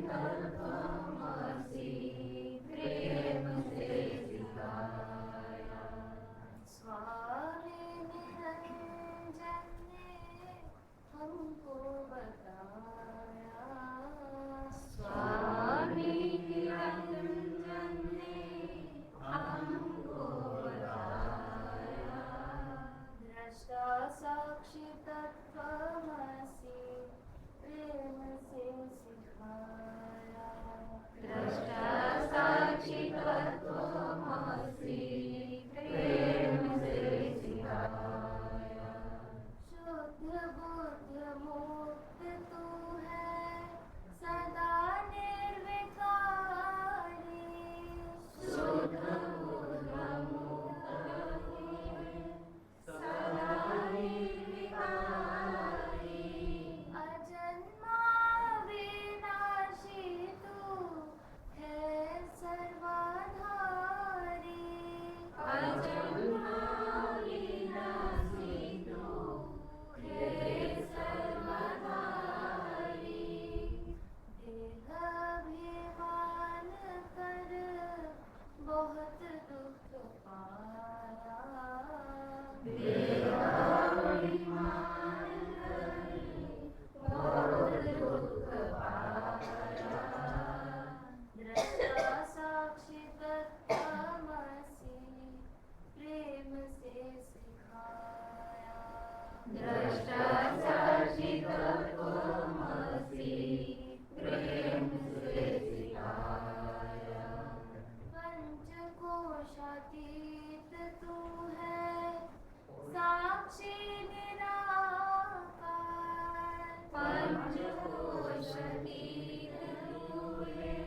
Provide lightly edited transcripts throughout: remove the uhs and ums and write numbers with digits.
तत्त्वमसि प्रेम से सिखाया। स्वामी निरंजन ने हमको बताया। स्वामी निरंजन ने हमको बताया। दृष्टा साक्षी तत्त्वमसि प्रेम से सिखाया। दृष्टा साक्षी तत्त्वमसि प्रेम से सिखाया। शुद्ध बुद्ध मुक्त तू है सदा निर्विकारी। शुद्ध बुद्ध मुक्त तू है सदा निर्विकारी। अजन्मा विनाशी तू है सर्वाधारी। अजन्मा विनाशी तू है सर्वाधारी। देह अभिमान कर बहुत दुख पाया। देह अभिमान कर बहुत दुख पाया। दृष्टा साक्षी तत्त्वमसि प्रेम से सिखाया। दृष्टा साक्षी तत्त्वमसि प्रेम से सिखाया। पंचकोशातीत तू है साक्षी निराकार। पंचकोशातीत तू है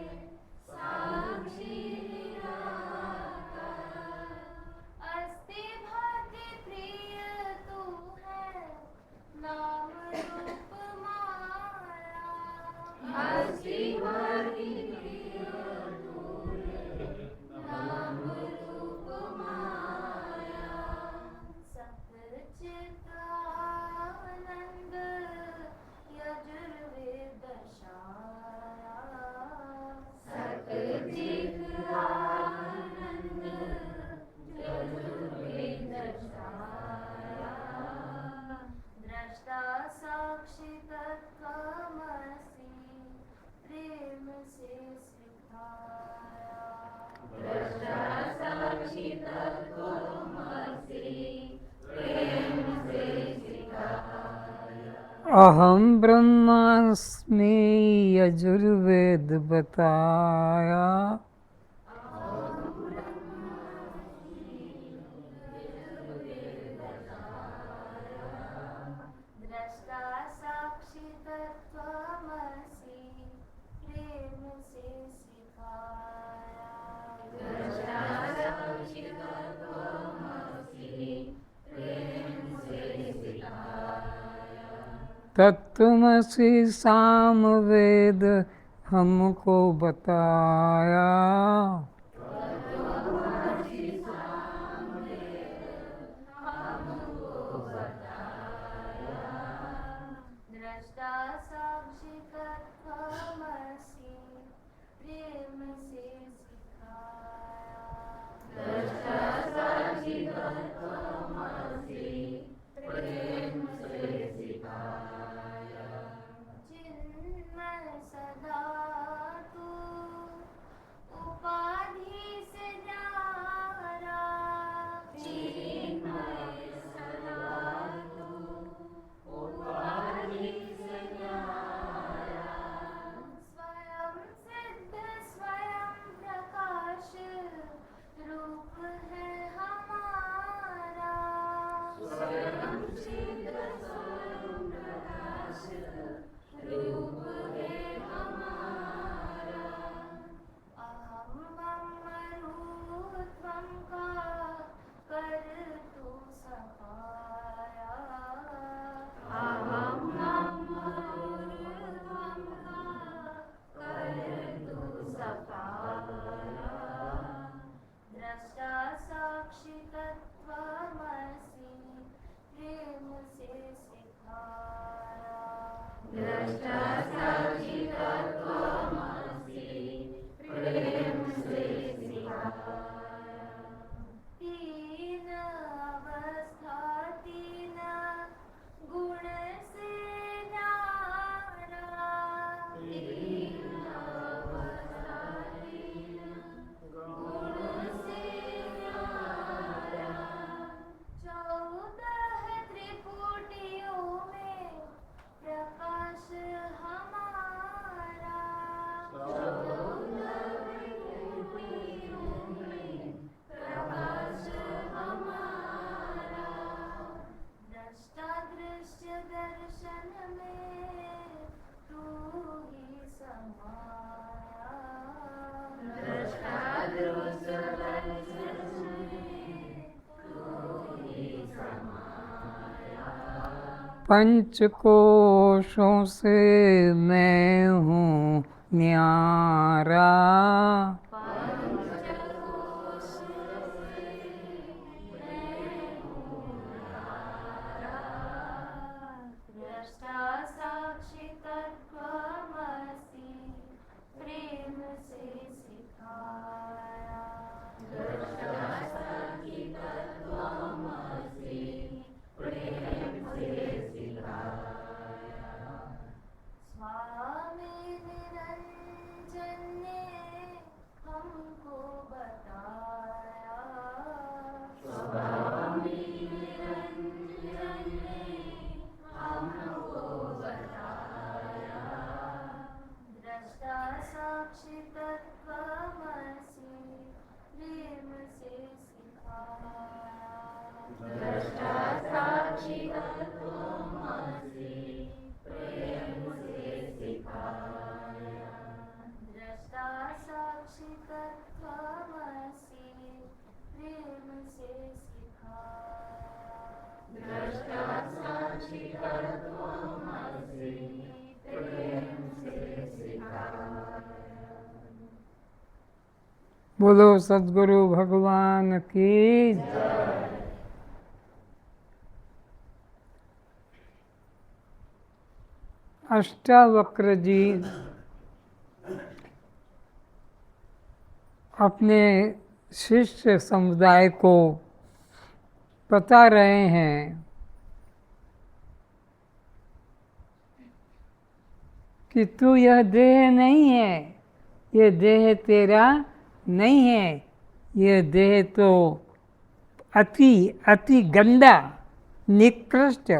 साक्षी निराकार। अस्ति भाति प्रिय तू है नाम रूप माया। अस्ति भाति प्रिय तू है नाम रूप माया। सच्चित आनंद यजुर्वेद दर्शाया। सच्चित आनंद यजुर्वेद दर्शाया। दृष्टा साक्षी तत्त्वमसि प्रेम से सिखाया। दृष्टा साक्षी तत्त्वमसि प्रेम से सिखाया। अहम ब्रह्मास्मि यजुर्वेद बताया। दृष्टा साक्षी तत्त्वमसि प्रेम से सिखाया। दृष्टा साक्षी तत्त्वमसि प्रेम से सिखाया। तत्त्वमसि सामवेद हमको बताया। तत्त्वमसि सामवेद हमको बताया। दृष्टा साक्षी तत्त्वमसि प्रेम से सिखाया। दृष्टा साक्षी तत्त्वमसि प्रेम से सिखाया। चिन्मय सदा तू उपाधि से न्यारा। चिन्मय सदा तू उपाधि से न्यारा। स्वयं सिद्ध स्वयं प्रकाश रूप है हमारा। स्वयं सिद्ध स्वयं प्रकाश रूप है हमारा। अहम ब्रह्मरूपं का कर तू सफाया। अहम ब्रह्मरूपं का कर तू सफाया। दृष्टा साक्षी तत्त्वमसि प्रेम से सिखाया। दृष्टा साक्षी तत्त्वमसि दर्शन में तू ही समाया, दृष्टा दृश्य दर्शन में तू ही समाया, पंचकोशों से मैं हूँ न्यारा, दृष्टा साक्षी तत्त्वमसि प्रेम से सिखाया, दृष्टा साक्षी तत्त्वमसि प्रेम से सिखाया, स्वामी निरंजन ने हमको बताया, स्वामी निरंजन ने हमको बताया, दृष्टा साक्षी तत्त्वमसि प्रेम से सिखाया, दृष्टा साक्षी तत्त्वमसि प्रेम से सिखाया, दृष्टा साक्षी तत्त्वमसि प्रेम से सिखाया, दृष्टा साक्षी तत्त्वमसि प्रेम से सिखाया। बोलो सद्गुरु भगवान की जय। अष्टावक्र जी अपने शिष्य समुदाय को बता रहे हैं कि तू यह देह नहीं है, ये देह तेरा नहीं है, ये देह तो अति अति गंदा निकृष्ट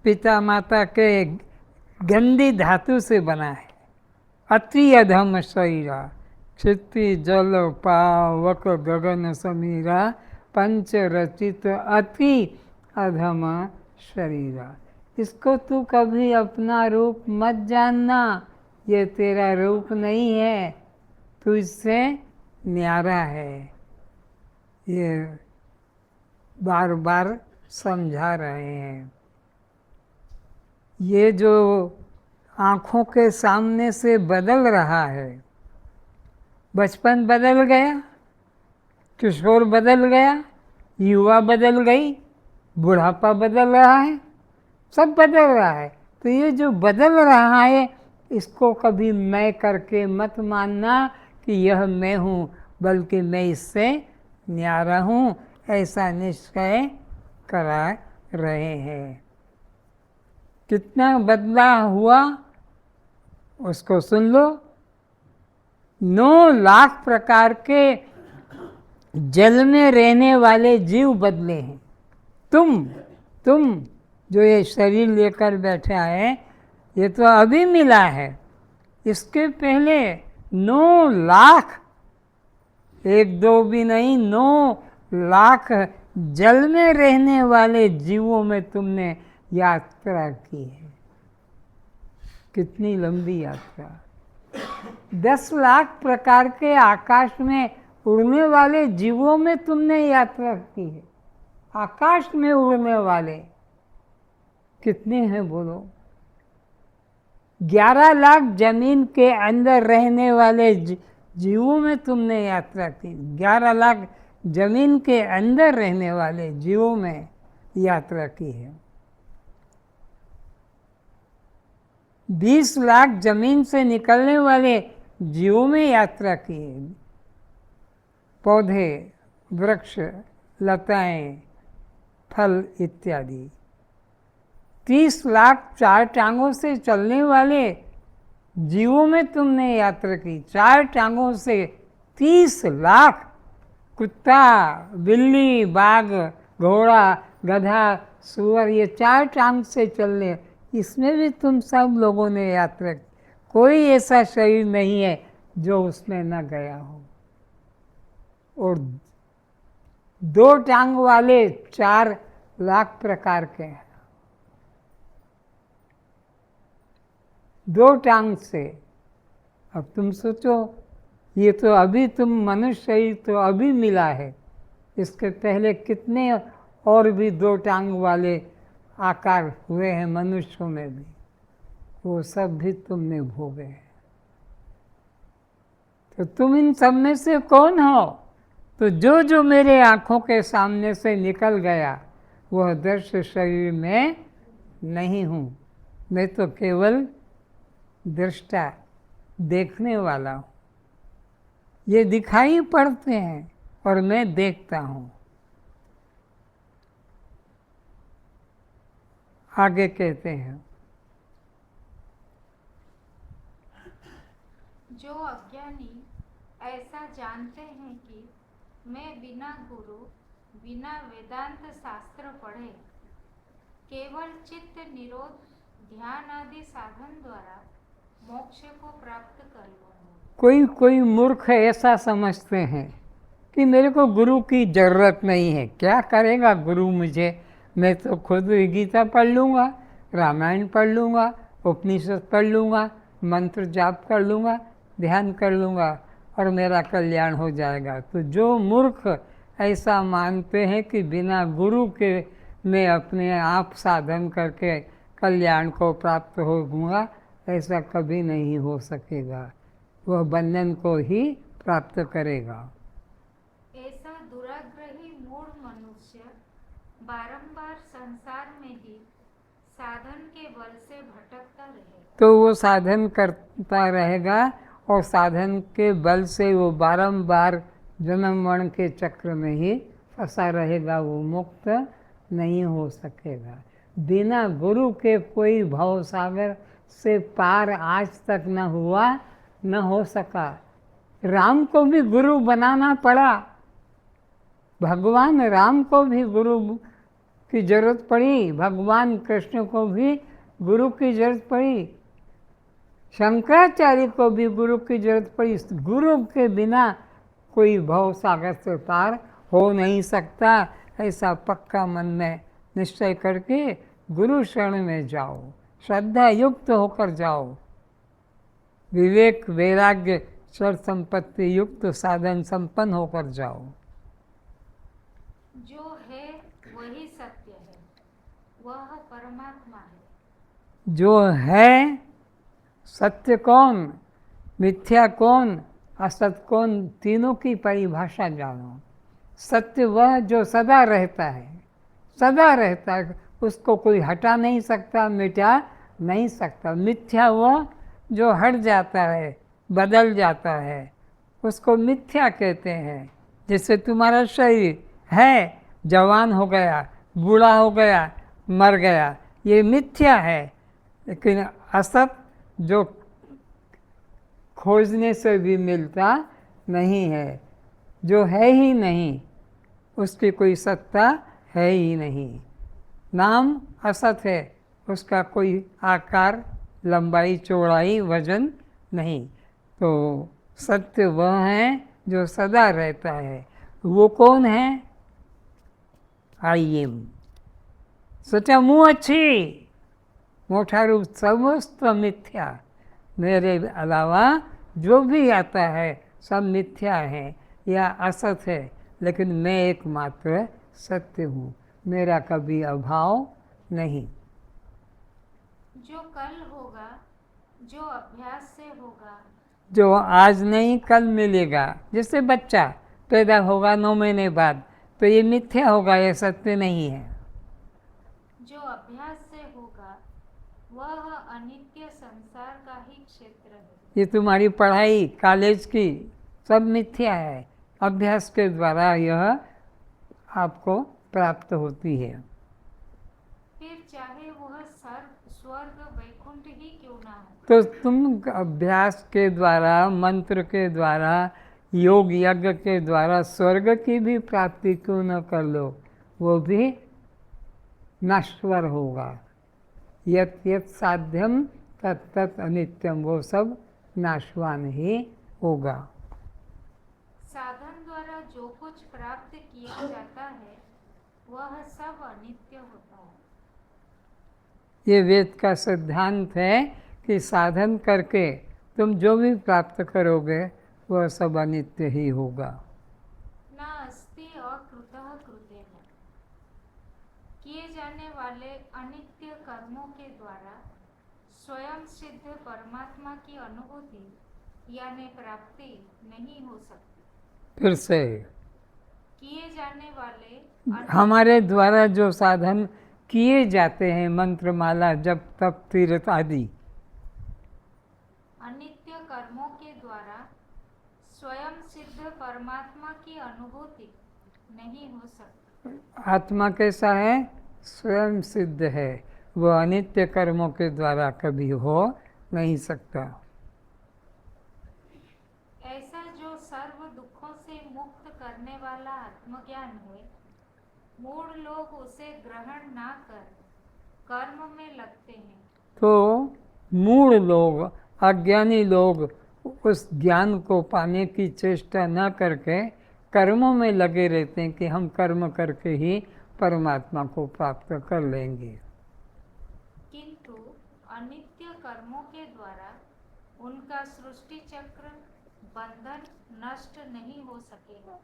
पिता माता के गंदी धातु से बना है। अति अधम शरीरा क्षिति जल पावक गगन समीरा पंच रचित अति अधम शरीरा। इसको तू कभी अपना रूप मत जानना, ये तेरा रूप नहीं है, तू इससे न्यारा है। ये बार बार समझा रहे हैं। ये जो आँखों के सामने से बदल रहा है, बचपन बदल गया, किशोर बदल गया, युवा बदल गई, बुढ़ापा बदल रहा है, सब बदल रहा है। तो ये जो बदल रहा है इसको कभी मैं करके मत मानना कि यह मैं हूँ, बल्कि मैं इससे न्यारा हूँ, ऐसा निश्चय करा रहे हैं। कितना बदला हुआ उसको सुन लो। 9 लाख प्रकार के जल में रहने वाले जीव बदले हैं। तुम जो ये शरीर लेकर बैठा है, ये तो अभी मिला है। इसके पहले 9 लाख, 1-2 भी नहीं, 9 लाख जल में रहने वाले जीवों में तुमने यात्रा की है। कितनी लंबी यात्रा। 10 लाख प्रकार के आकाश में उड़ने वाले जीवों में तुमने यात्रा की है। आकाश में उड़ने वाले कितने हैं बोलो? 11 लाख जमीन के अंदर रहने वाले जीवों में तुमने यात्रा की। 11 लाख जमीन के अंदर रहने वाले जीवों में यात्रा की है। 20 लाख जमीन से निकलने वाले जीवों में यात्रा की है। पौधे, वृक्ष, लताएं, फल इत्यादि। 30 लाख 4 टांगों से चलने वाले जीवों में तुमने यात्रा की। 4 टांगों से 30 लाख, कुत्ता, बिल्ली, बाघ, घोड़ा, गधा, सुअर, ये 4 टांग से चलने, इसमें भी तुम सब लोगों ने यात्रा की। कोई ऐसा शरीर नहीं है जो उसमें न गया हो। और 2 टांग वाले 4 लाख प्रकार के हैं। 2 टांग से। अब तुम सोचो, ये तो अभी तुम मनुष्य ही तो अभी मिला है, इसके पहले कितने और भी 2 टांग वाले आकार हुए हैं मनुष्यों में भी, वो सब भी तुमने भोगे हैं। तो तुम इन सब में से कौन हो? तो जो जो मेरे आँखों के सामने से निकल गया वह दृश्य शरीर में नहीं हूँ, मैं तो केवल दृष्टा, देखने वाला हूँ। ये दिखाई पड़ते हैं और मैं देखता हूँ। आगे कहते हैं, जो अज्ञानी ऐसा जानते हैं कि मैं बिना गुरु, बिना वेदांत शास्त्र पढ़े केवल चित्त निरोध, ध्यान आदि साधन द्वारा मोक्ष को प्राप्त कर लूँगा। कोई मूर्ख ऐसा समझते हैं कि मेरे को गुरु की जरूरत नहीं है, क्या करेगा गुरु मुझे, मैं तो खुद गीता पढ़ लूँगा, रामायण पढ़ लूँगा, उपनिषद पढ़ लूँगा, मंत्र जाप कर लूँगा, ध्यान कर लूँगा और मेरा कल्याण हो जाएगा। तो जो मूर्ख ऐसा मानते हैं कि बिना गुरु के मैं अपने आप साधन करके कल्याण को प्राप्त होऊंगा, ऐसा कभी नहीं हो सकेगा, वह बंधन को ही प्राप्त करेगा। ऐसा दुराग्रही मूढ़ मनुष्य बारंबार संसार में ही साधन के बल से भटकता रहेगा। तो वो साधन करता रहेगा और साधन के बल से वो बारंबार जन्म मरण के चक्र में ही फंसा रहेगा, वो मुक्त नहीं हो सकेगा। बिना गुरु के कोई भव सागर से पार आज तक न हुआ, न हो सका। राम को भी गुरु बनाना पड़ा, भगवान राम को भी गुरु की जरूरत पड़ी, भगवान कृष्ण को भी गुरु की जरूरत पड़ी, शंकराचार्य को भी गुरु की जरूरत पड़ी। गुरु के बिना कोई भव सागर से पार हो नहीं सकता। ऐसा पक्का मन में निश्चय करके गुरु शरण में जाओ, श्रद्धा युक्त होकर जाओ, विवेक वैराग्य चर संपत्ति युक्त साधन संपन्न होकर जाओ। जो है वही सत्य है, वह परमात्मा है। जो है सत्य कौन, मिथ्या कौन, असत कौन, तीनों की परिभाषा जानो। सत्य वह जो सदा रहता है, सदा रहता है, उसको कोई हटा नहीं सकता, मिटा नहीं सकता। मिथ्या वह जो हट जाता है, बदल जाता है, उसको मिथ्या कहते हैं। जैसे तुम्हारा शरीर है, जवान हो गया, बूढ़ा हो गया, मर गया, ये मिथ्या है। लेकिन असत जो खोजने से भी मिलता नहीं है, जो है ही नहीं, उसकी कोई सत्ता है ही नहीं। नाम असत है, उसका कोई आकार, लंबाई, चौड़ाई, वजन नहीं। तो सत्य वह है जो सदा रहता है। वो कौन है? I am. सचा मुँह अच्छी, मोटा रूप समस्त मिथ्या, मेरे अलावा जो भी आता है सब मिथ्या है या असत है, लेकिन मैं एकमात्र सत्य हूँ, मेरा कभी अभाव नहीं। जो कल होगा, जो अभ्यास से होगा, जो आज नहीं कल मिलेगा। जैसे बच्चा पैदा होगा 9 महीने बाद, तो ये मिथ्या होगा, ये सत्य नहीं है। जो अभ्यास से होगा वह अनित्य संसार का ही क्षेत्र है। ये तुम्हारी पढ़ाई कॉलेज की सब मिथ्या है, अभ्यास के द्वारा यह आपको प्राप्त होती है। फिर चाहे वह स्वर्ग वैकुंठ ही क्यों ना हो। तो तुम अभ्यास के द्वारा, मंत्र के द्वारा, योग यज्ञ के द्वारा स्वर्ग की भी प्राप्ति क्यों न कर लो, वो भी नश्वर होगा। यत यत साध्यम तत् तत् अनित्यम, वो सब नाशवान ही होगा। साधन द्वारा जो कुछ प्राप्त किया जाता है वह सब अनित्य होता है। ये वेद का सिद्धांत है कि साधन करके तुम जो भी प्राप्त करोगे वह सब अनित्य ही होगा। न अस्ति अकृतः कृतेन। किए जाने वाले अनित्य कर्मों के द्वारा स्वयं सिद्ध परमात्मा की अनुभूति यानी प्राप्ति नहीं हो सकती। फिर से किए जाने वाले हमारे द्वारा जो साधन किए जाते हैं, मंत्रमाला, जप, तप, तीर्थ आदि, अनित्य कर्मों के द्वारा स्वयं सिद्ध परमात्मा की अनुभूति नहीं हो सकती। आत्मा कैसा है? स्वयं सिद्ध है, वह अनित्य कर्मों के द्वारा कभी हो नहीं सकता। ऐसा जो सर्व दुखों से मुक्त करने वाला आत्मज्ञान है, मूढ़ लोग उसे ग्रहण ना कर कर्म में लगते हैं। तो मूढ़ लोग, अज्ञानी लोग उस ज्ञान को पाने की चेष्टा न करके कर्मों में लगे रहते हैं कि हम कर्म करके ही परमात्मा को प्राप्त कर लेंगे। किंतु अनित्य कर्मों के द्वारा उनका सृष्टि चक्र बंधन नष्ट नहीं हो सकेगा।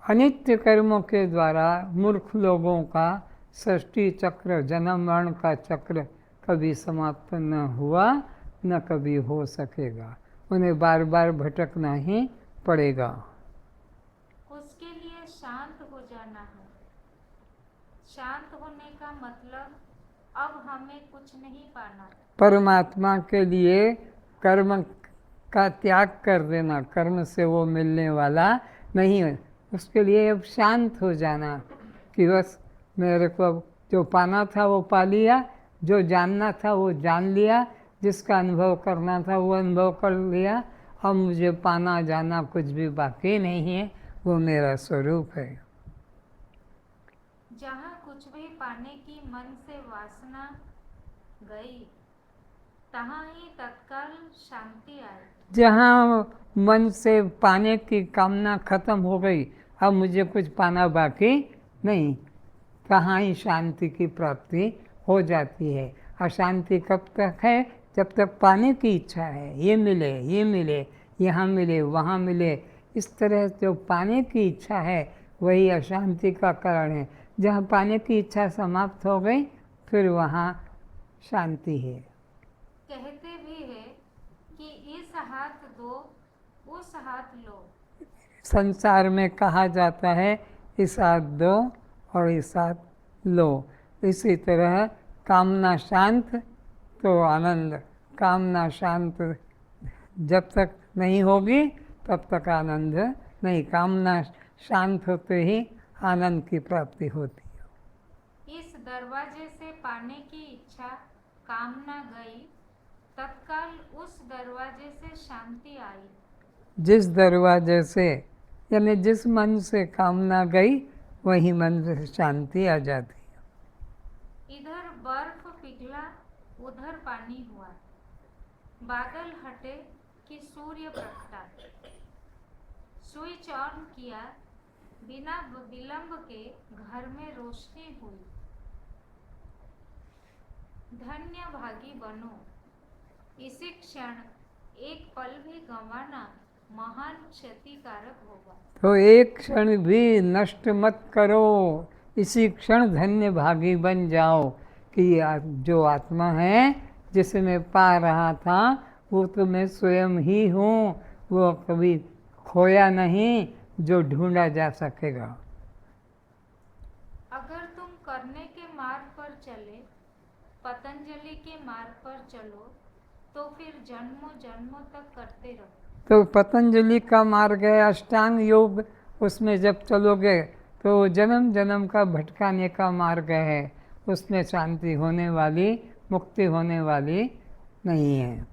अनित्य कर्मों के द्वारा मूर्ख लोगों का सृष्टि चक्र, जन्म मरण का चक्र कभी समाप्त न हुआ, न कभी हो सकेगा। उन्हें बार बार भटकना ही पड़ेगा। उसके लिए शांत हो जाना है। शांत होने का मतलब अब हमें कुछ नहीं पाना। परमात्मा के लिए कर्म का त्याग कर देना, कर्म से वो मिलने वाला नहीं है। उसके लिए अब शांत हो जाना कि बस मेरे को अब जो पाना था वो पा लिया, जो जानना था वो जान लिया, जिसका अनुभव करना था वो अनुभव कर लिया। अब मुझे पाना जाना कुछ भी बाकी नहीं है, वो मेरा स्वरूप है। जहाँ कुछ भी पाने की मन से वासना गई, तहाँ ही तत्काल शांति आई। जहाँ मन से पाने की कामना खत्म हो गई, अब मुझे कुछ पाना बाकी नहीं, कहाँ ही शांति की प्राप्ति हो जाती है। अशांति कब तक है? जब तक पाने की इच्छा है, ये मिले, यहाँ मिले, वहाँ मिले। इस तरह जो पाने की इच्छा है वही अशांति का कारण है। जहाँ पाने की इच्छा समाप्त हो गई फिर वहाँ शांति है। कहते भी है कि इस हाथ दो, उस हाथ लो। संसार में कहा जाता है इस हाथ दो और इस हाथ लो। इसी तरह कामना शांत तो आनंद, कामना शांत जब तक नहीं होगी तब तक आनंद नहीं। कामना शांत होते ही आनंद की प्राप्ति होती है। इस दरवाजे से पाने की इच्छा कामना गई, तत्काल उस दरवाजे से शांति आई। जिस दरवाजे से यानी जिस मन से कामना गई वही मन से शांति आ जाती है। इधर बर्फ पिघला, उधर पानी हुआ। बादल हटे कि सूर्य प्रगटा। स्विच ऑन किया, बिना विलंब के घर में रोशनी हुई। धन्य भागी बनो। इसी क्षण एक पल भी गंवाना महान क्षतिकारक होगा। तो एक क्षण भी नष्ट मत करो, इसी क्षण धन्य भागी बन जाओ कि जो आत्मा है जिसे मैं पा रहा था वो तो मैं स्वयं ही हूँ, वो कभी खोया नहीं जो ढूंढा जा सकेगा। अगर तुम करने के मार्ग पर चले, पतंजलि के मार्ग पर चलो, तो फिर जन्मों जन्मों तक करते रहो। तो पतंजलि का मार्ग है अष्टांग योग, उसमें जब चलोगे तो जन्म जन्म का भटकाने का मार्ग है, उसमें शांति होने वाली, मुक्ति होने वाली नहीं है।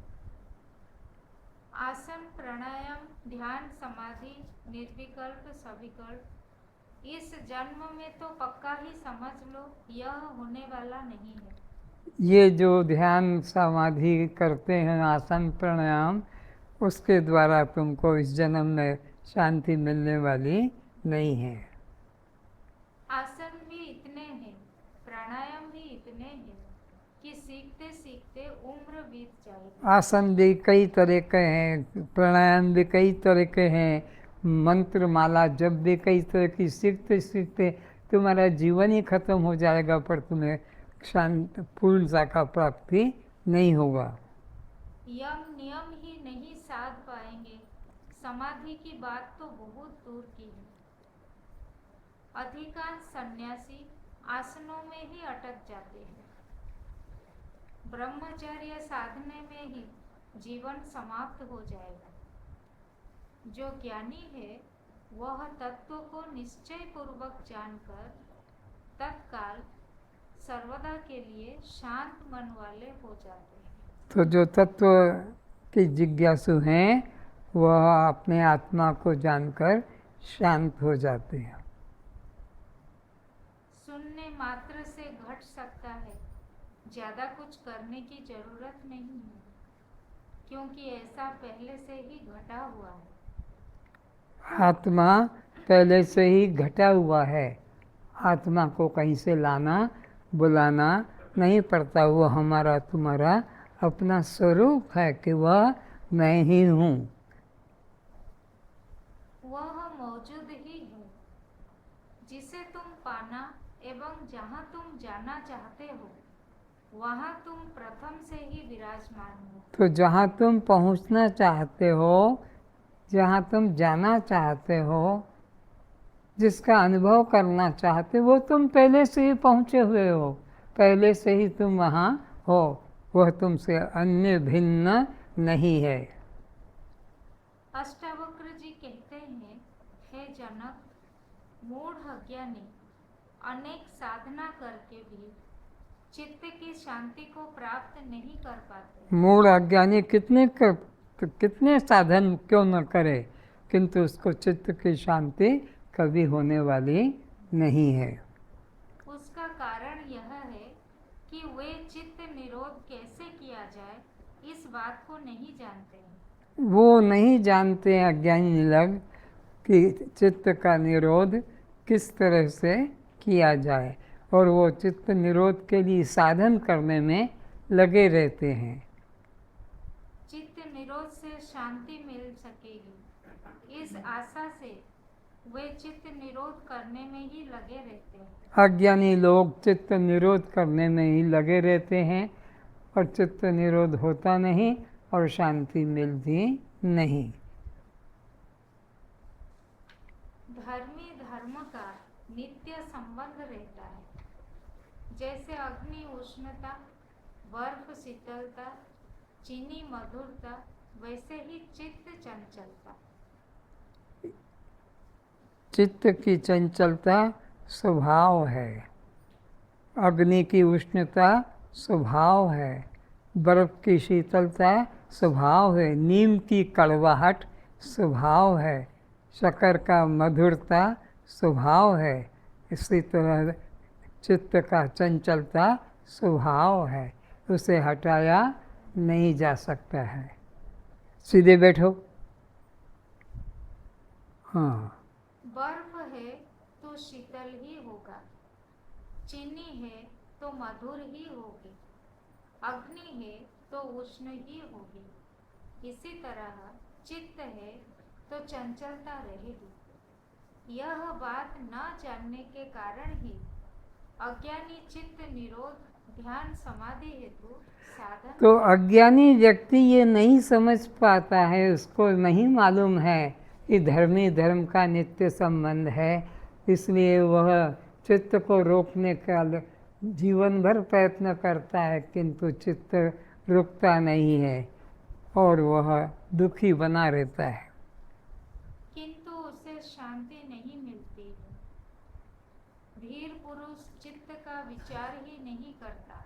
आसन, प्राणायाम, ध्यान, समाधि, निर्विकल्प, सविकल्प, इस जन्म में तो पक्का ही समझ लो यह होने वाला नहीं है। ये जो ध्यान समाधि करते हैं, आसन प्राणायाम, उसके द्वारा तुमको इस जन्म में शांति मिलने वाली नहीं है। आसन भी इतने हैं, प्राणायाम भी इतने हैं कि सीखते सीखते उम्र बीत जाएगी। आसन भी कई तरह के हैं, प्राणायाम भी कई तरह के हैं, मंत्र माला जप भी कई तरह की सीखते सीखते तुम्हारा जीवन ही खत्म हो जाएगा, पर तुम्हें शांत पूर्णता का प्राप्ति नहीं होगा। यम नियम ही नहीं साध पाएंगे, समाधि की बात तो बहुत दूर की है। अधिकांश सन्यासी आसनों में ही अटक जाते हैं। ब्रह्मचर्य साधने में ही जीवन समाप्त हो जाएगा। जो ज्ञानी है वह तत्व को निश्चय पूर्वक जानकर तत्काल सर्वदा के लिए शांत मन वाले हो जाते हैं। तो जो तत्व के जिज्ञासु हैं वह अपने आत्मा को जानकर शांत हो जाते हैं। सुनने मात्र से घट सकता है, ज्यादा कुछ करने की जरूरत नहीं है, क्योंकि ऐसा पहले से ही घटा हुआ है। आत्मा पहले से ही घटा हुआ है, आत्मा को कहीं से लाना बुलाना नहीं पड़ता। वो हमारा तुम्हारा अपना स्वरूप है कि वह मैं ही हूँ। वह मौजूद ही है जिसे तुम पाना एवं जहाँ तुम जाना चाहते हो वहाँ तुम प्रथम से ही विराजमान हो। तो जहाँ तुम पहुँचना चाहते हो, जहाँ तुम जाना चाहते हो, जिसका अनुभव करना चाहते हो, वो तुम पहले से ही पहुँचे हुए हो, पहले से ही तुम वहाँ हो। वह तुमसे अन्य भिन्न नहीं है। अष्टावक्र जी कहते हैं, हे जनक, मूढ़ अज्ञानी अनेक साधना करके भी चित्त की शांति को प्राप्त नहीं कर पाते। मूढ़ अज्ञानी कितने साधन क्यों न करे, किंतु उसको चित्त की शांति कभी होने वाली नहीं है। उसका कारण यह है कि वे चित्त निरोध कैसे किया जाए इस बात को नहीं जानते हैं। वो नहीं जानते हैं अज्ञानी लोग कि चित्त का निरोध किस तरह से किया जाए, और वो चित्त निरोध के लिए साधन करने में लगे रहते हैं। चित्त निरोध से शांति मिल सकेगी, इस आशा से वे चित्त निरोध करने में ही लगे रहते हैं। अज्ञानी लोग चित्त निरोध करने में ही लगे रहते हैं और चित्त निरोध होता नहीं और शांति मिलती नहीं। धर्मी धर्म का नित्य संबंध रहता है। जैसे अग्नि उष्णता, बर्फ शीतलता, चीनी मधुरता, वैसे ही चित्त चंचलता। चित्त की चंचलता स्वभाव है, अग्नि की उष्णता स्वभाव है, बर्फ की शीतलता स्वभाव है, नीम की कड़वाहट स्वभाव है, शक्कर का मधुरता स्वभाव है। इसी तरह चित्त का चंचलता स्वभाव है, उसे हटाया नहीं जा सकता है। सीधे बैठो। हाँ, बर्फ है तो शीतल ही होगा, चीनी है तो मधुर ही होगी, अग्नि है तो उष्ण ही होगी। इसी तरह चित्त है तो चंचलता रहेगी। यह बात न जानने के कारण ही अज्ञानी चित्त निरोध ध्यान समाधि हेतु साधन। तो अज्ञानी व्यक्ति ये नहीं समझ पाता है, उसको नहीं मालूम है कि धर्मी धर्म का नित्य संबंध है, इसलिए वह चित्त को रोकने का जीवन भर प्रयत्न करता है, किंतु चित्त रुकता नहीं है और वह दुखी बना रहता है। किंतु उसे शांति नहीं मिलती है। धीर पुरुष चित्त का विचार ही नहीं करता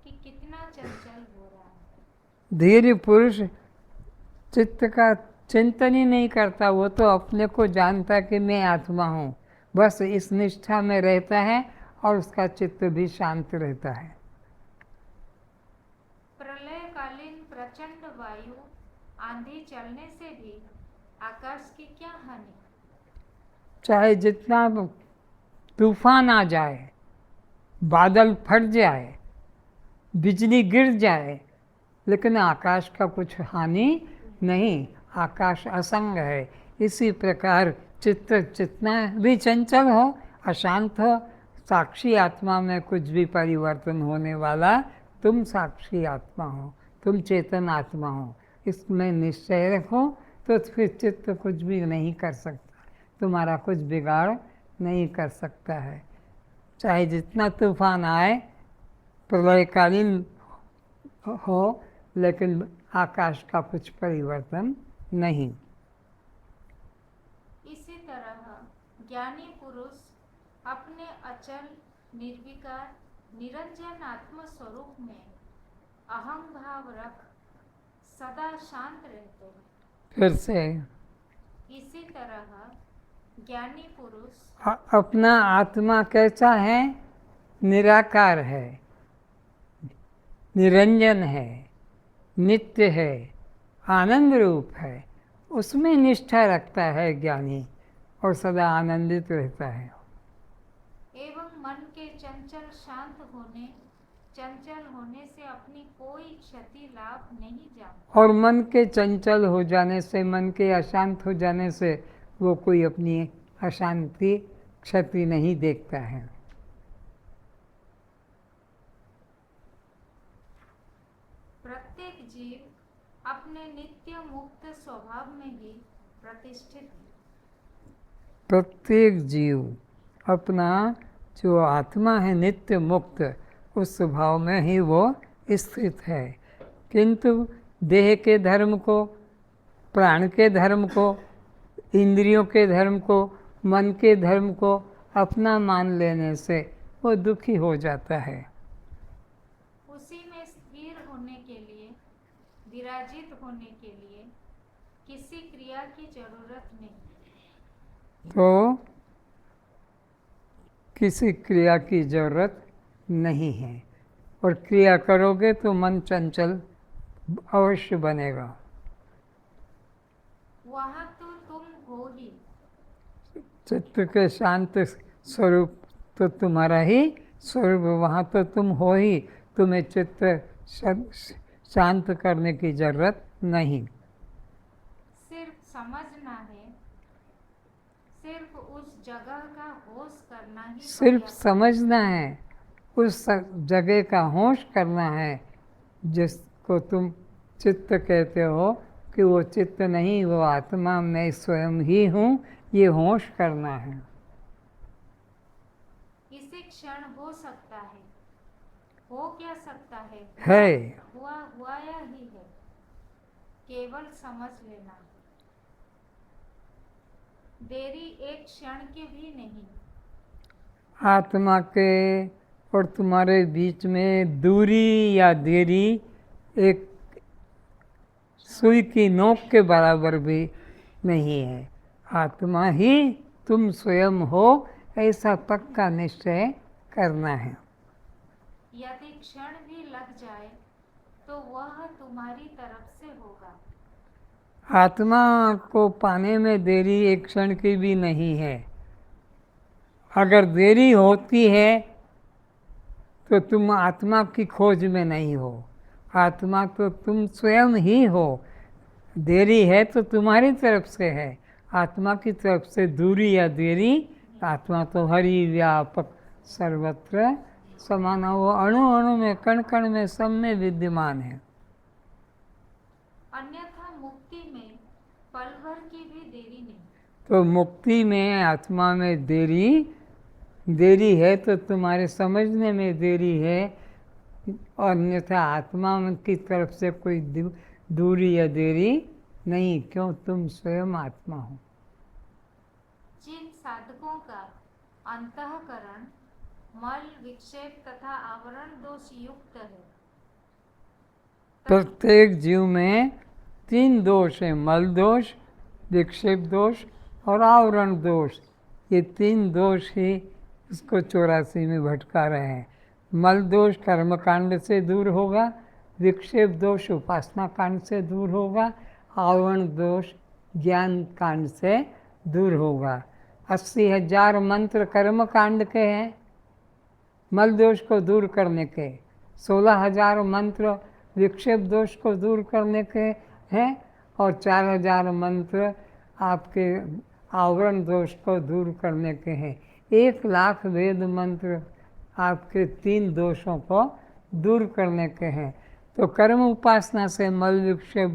कि कितना चंचल हो रहा है। धीर पुरुष चित्त का चिंतन ही नहीं करता, वो तो अपने को जानता कि मैं आत्मा हूँ, बस इस निष्ठा में रहता है और उसका चित्त भी शांत रहता है। प्रलयकालीन प्रचंड वायु आंधी चलने से भी आकाश की क्या हानि। चाहे जितना तूफान आ जाए, बादल फट जाए, बिजली गिर जाए लेकिन आकाश का कुछ हानि नहीं, आकाश असंग है। इसी प्रकार चित्त जितना भी चंचल हो, अशांत हो, साक्षी आत्मा में कुछ भी परिवर्तन होने वाला, तुम साक्षी आत्मा हो, तुम चेतन आत्मा हो, इसमें निश्चय रखो तो फिर चित्त कुछ भी नहीं कर सकता, तुम्हारा कुछ बिगाड़ नहीं कर सकता है। चाहे जितना तूफान आए, प्रलयकालीन हो, लेकिन आकाश का कुछ परिवर्तन नहीं। इसी तरह ज्ञानी पुरुष अपने अचल, निर्विकार, निरंजन आत्म स्वरूप में अहम भाव रख सदा शांत रहते हैं। फिर से इसी तरह ज्ञानी पुरुष अपना आत्मा कैसा है? निराकार है, निरंजन है, नित्य है, आनंद रूप है, उसमें निष्ठा रखता है ज्ञानी और सदा आनंदित रहता है। एवं मन के चंचल होने से अपनी कोई क्षति लाभ नहीं जानता। और मन के चंचल हो जाने से, मन के अशांत हो जाने से वो कोई अपनी अशांति, क्षति नहीं देखता है। प्रत्येक जीव अपने नित्य मुक्त स्वभाव में ही प्रतिष्ठित है। प्रत्येक जीव अपना जो आत्मा है नित्य मुक्त, उस स्वभाव में ही वो स्थित है। किंतु देह के धर्म को, प्राण के धर्म को, इंद्रियों के धर्म को, मन के धर्म को अपना मान लेने से वो दुखी हो जाता है। उसी में स्थिर होने के लिए, विराजित होने के लिए किसी क्रिया की जरूरत नहीं। तो किसी क्रिया की जरूरत नहीं है, और क्रिया करोगे तो मन चंचल अवश्य बनेगा। वहाँ तो तुम हो ही। चित्त के शांत स्वरूप तो तुम्हारा ही स्वरूप, वहाँ तो तुम हो ही, तुम्हें चित्त शांत करने की जरूरत नहीं। सिर्फ समझना है, सिर्फ उस जगह का होश करना ही। सिर्फ समझना है, उस जगह का होश करना है जिसको तुम चित्त कहते हो, कि वो चित्त नहीं, वो आत्मा मैं स्वयं ही हूँ, ये होश करना है। इसी क्षण हो सकता है, हो क्या सकता है? हुआ या ही है, केवल समझ लेना। देरी एक क्षण की भी नहीं। आत्मा के और तुम्हारे बीच में दूरी या देरी एक सुई की नोक के बराबर भी नहीं है। आत्मा ही तुम स्वयं हो, ऐसा पक्का निश्चय करना है। यदि क्षण भी लग जाए तो वह तुम्हारी तरफ से होगा। आत्मा को पाने में देरी एक क्षण की भी नहीं है। अगर देरी होती है तो तुम आत्मा की खोज में नहीं हो, आत्मा तो तुम स्वयं ही हो। देरी है तो तुम्हारी तरफ से है, आत्मा की तरफ से दूरी या देरी, आत्मा तो हरि व्यापक सर्वत्र समान, वो अणु अणु में, कण कण में, सब में विद्यमान है। अन्यथा मुक्ति में पल भर की भी देरी नहीं। तो मुक्ति में, आत्मा में देरी है तो तुम्हारे समझने में देरी है, अन्यथा आत्मा की तरफ से कोई दूरी या देरी नहीं। क्यों? तुम स्वयं आत्मा हो। जिन साधकों का अंतःकरण मल, विक्षेप तथा आवरण दोष युक्त है, प्रत्येक जीव में 3 दोष हैं, मल दोष, विक्षेप दोष और आवरण दोष। ये 3 दोष ही इसको 84 में भटका रहे हैं। मल दोष कर्मकांड से दूर होगा, विक्षेप दोष उपासना कांड से दूर होगा, आवरण दोष ज्ञान कांड से दूर होगा। 80,000 मंत्र कर्म कांड के हैं मल दोष को दूर करने के, 16,000 मंत्र विक्षेप दोष को दूर करने के हैं और 4,000 मंत्र आपके आवरण दोष को दूर करने के हैं। 1,00,000 वेद मंत्र आपके 3 दोषों को दूर करने के हैं। तो कर्म उपासना से मल विक्षेप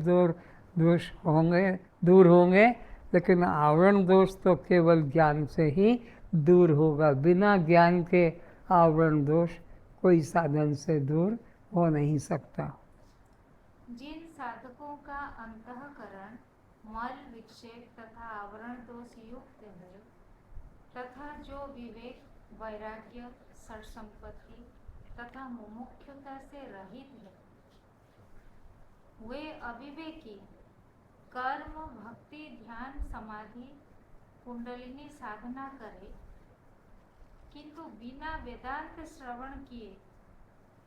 दोष दूर होंगे, लेकिन आवरण दोष तो केवल ज्ञान से ही दूर होगा। बिना ज्ञान के आवरण दोष कोई साधन से दूर हो नहीं सकता। जिन साधकों का अंतःकरण मल विक्षेप तथा आवरण दोष युक्त है तथा जो विवेक वैराग्य सत्संपत्ति तथा मुमुक्षुता से रहित है, वे अविवेकी कर्म भक्ति ध्यान समाधि कुंडलिनी साधना करे, किंतु बिना वेदांत श्रवण किए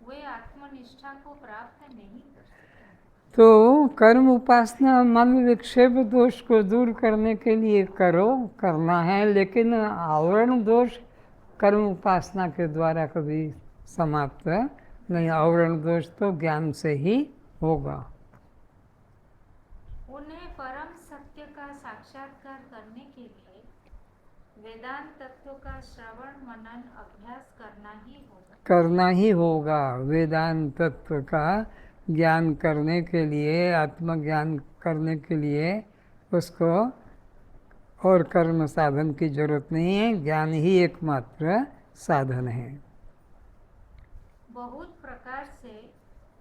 वे आत्मनिष्ठा को प्राप्त नहीं कर सकते। तो कर्म उपासना मन विक्षेप दोष को दूर करने के लिए करना है, लेकिन आवरण दोष कर्म उपासना के द्वारा कभी समाप्त नहीं। आवरण दोष तो ज्ञान से ही होगा। उन्हें परम सत्य का साक्षात्कार करने के लिए वेदांत तत्वों का श्रवण मनन अभ्यास करना ही होगा। वेदांत तत्व का ज्ञान करने के लिए, आत्मज्ञान करने के लिए उसको और कर्म साधन की जरूरत नहीं है, ज्ञान ही एकमात्र साधन है। बहुत प्रकार से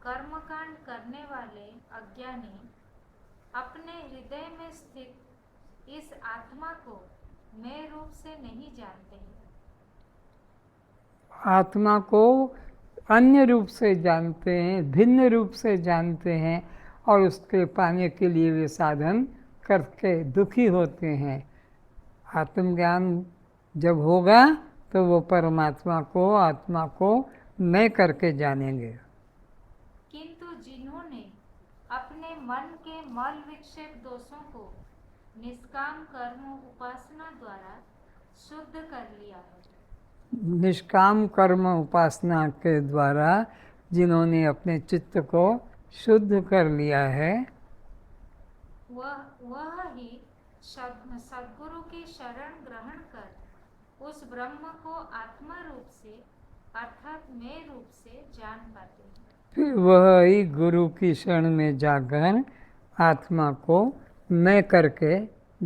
कर्मकांड करने वाले अज्ञानी अपने हृदय में स्थित इस आत्मा को मैं रूप से नहीं जानते हैं। आत्मा को अन्य रूप से जानते हैं, भिन्न रूप से जानते हैं, और उसके पाने के लिए वे साधन करके दुखी होते हैं। आत्मज्ञान जब होगा तो वो परमात्मा को, आत्मा को मैं करके जानेंगे। किंतु जिन्होंने अपने मन के मल विक्षेप दोषों को निष्काम कर्म उपासना द्वारा शुद्ध कर लिया है, निष्काम कर्म उपासना के द्वारा जिन्होंने अपने चित्त को शुद्ध कर लिया है, वह ही सद्गुरु की शरण ग्रहण कर उस ब्रह्म को आत्मा रूप से अर्थात मैं रूप से जान पाते हैं। फिर वह ही गुरु की शरण में जाकर आत्मा को मैं करके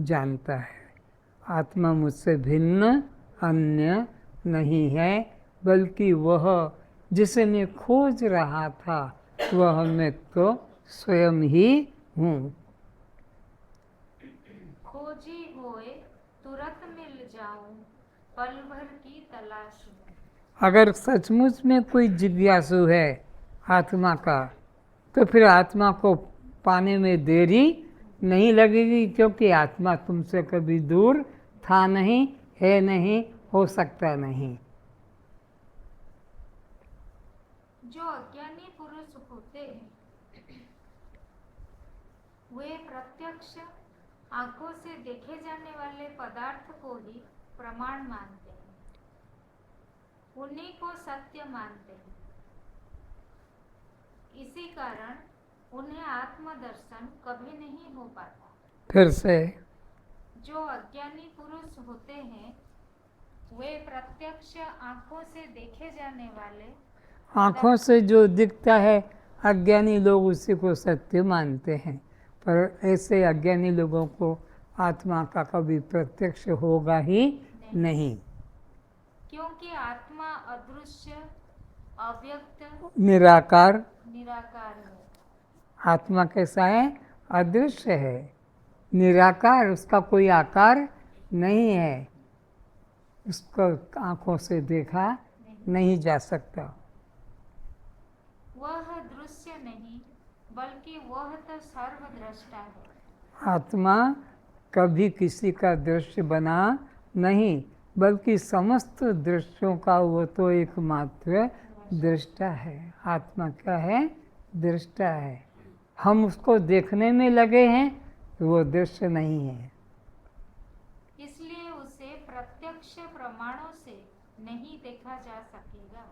जानता है। आत्मा मुझसे भिन्न अन्य नहीं है, बल्कि वह जिसे मैं खोज रहा था वह मैं तो स्वयं ही हूँ। खोजी होए तुरंत मिल जाऊं पल भर की तलाश में। अगर सचमुच में कोई जिज्ञासु है आत्मा का, तो फिर आत्मा को पाने में देरी नहीं लगेगी, क्योंकि आत्मा तुमसे कभी दूर था नहीं, है नहीं, हो सकता नहीं। जो अज्ञानी पुरुष होते हैं वे प्रत्यक्ष आंखों से देखे जाने वाले पदार्थ को ही प्रमाण मानते हैं, उन्हीं को सत्य मानते हैं। इसी कारण उन्हें आत्मदर्शन कभी नहीं हो पाता। फिर से जो अज्ञानी पुरुष होते हैं वे प्रत्यक्ष आंखों से देखे जाने वाले, आँखों से जो दिखता है अज्ञानी लोग उसी को सत्य मानते हैं, पर ऐसे अज्ञानी लोगों को आत्मा का कभी प्रत्यक्ष होगा ही नहीं। क्योंकि आत्मा अदृश्य अव्यक्त निराकार है। आत्मा कैसा है? अदृश्य है, निराकार, उसका कोई आकार नहीं है, उसको आँखों से देखा नहीं जा सकता। वह दृश्य नहीं बल्कि वह तो सर्वद्रष्टा है। आत्मा कभी किसी का दृश्य बना नहीं, बल्कि समस्त दृश्यों का वो तो एकमात्र दृष्टा है। आत्मा क्या है? दृष्टा है। हम उसको देखने में लगे हैं तो वो दृश्य नहीं है। इसलिए उसे प्रत्यक्ष प्रमाणों से नहीं देखा जा सकेगा।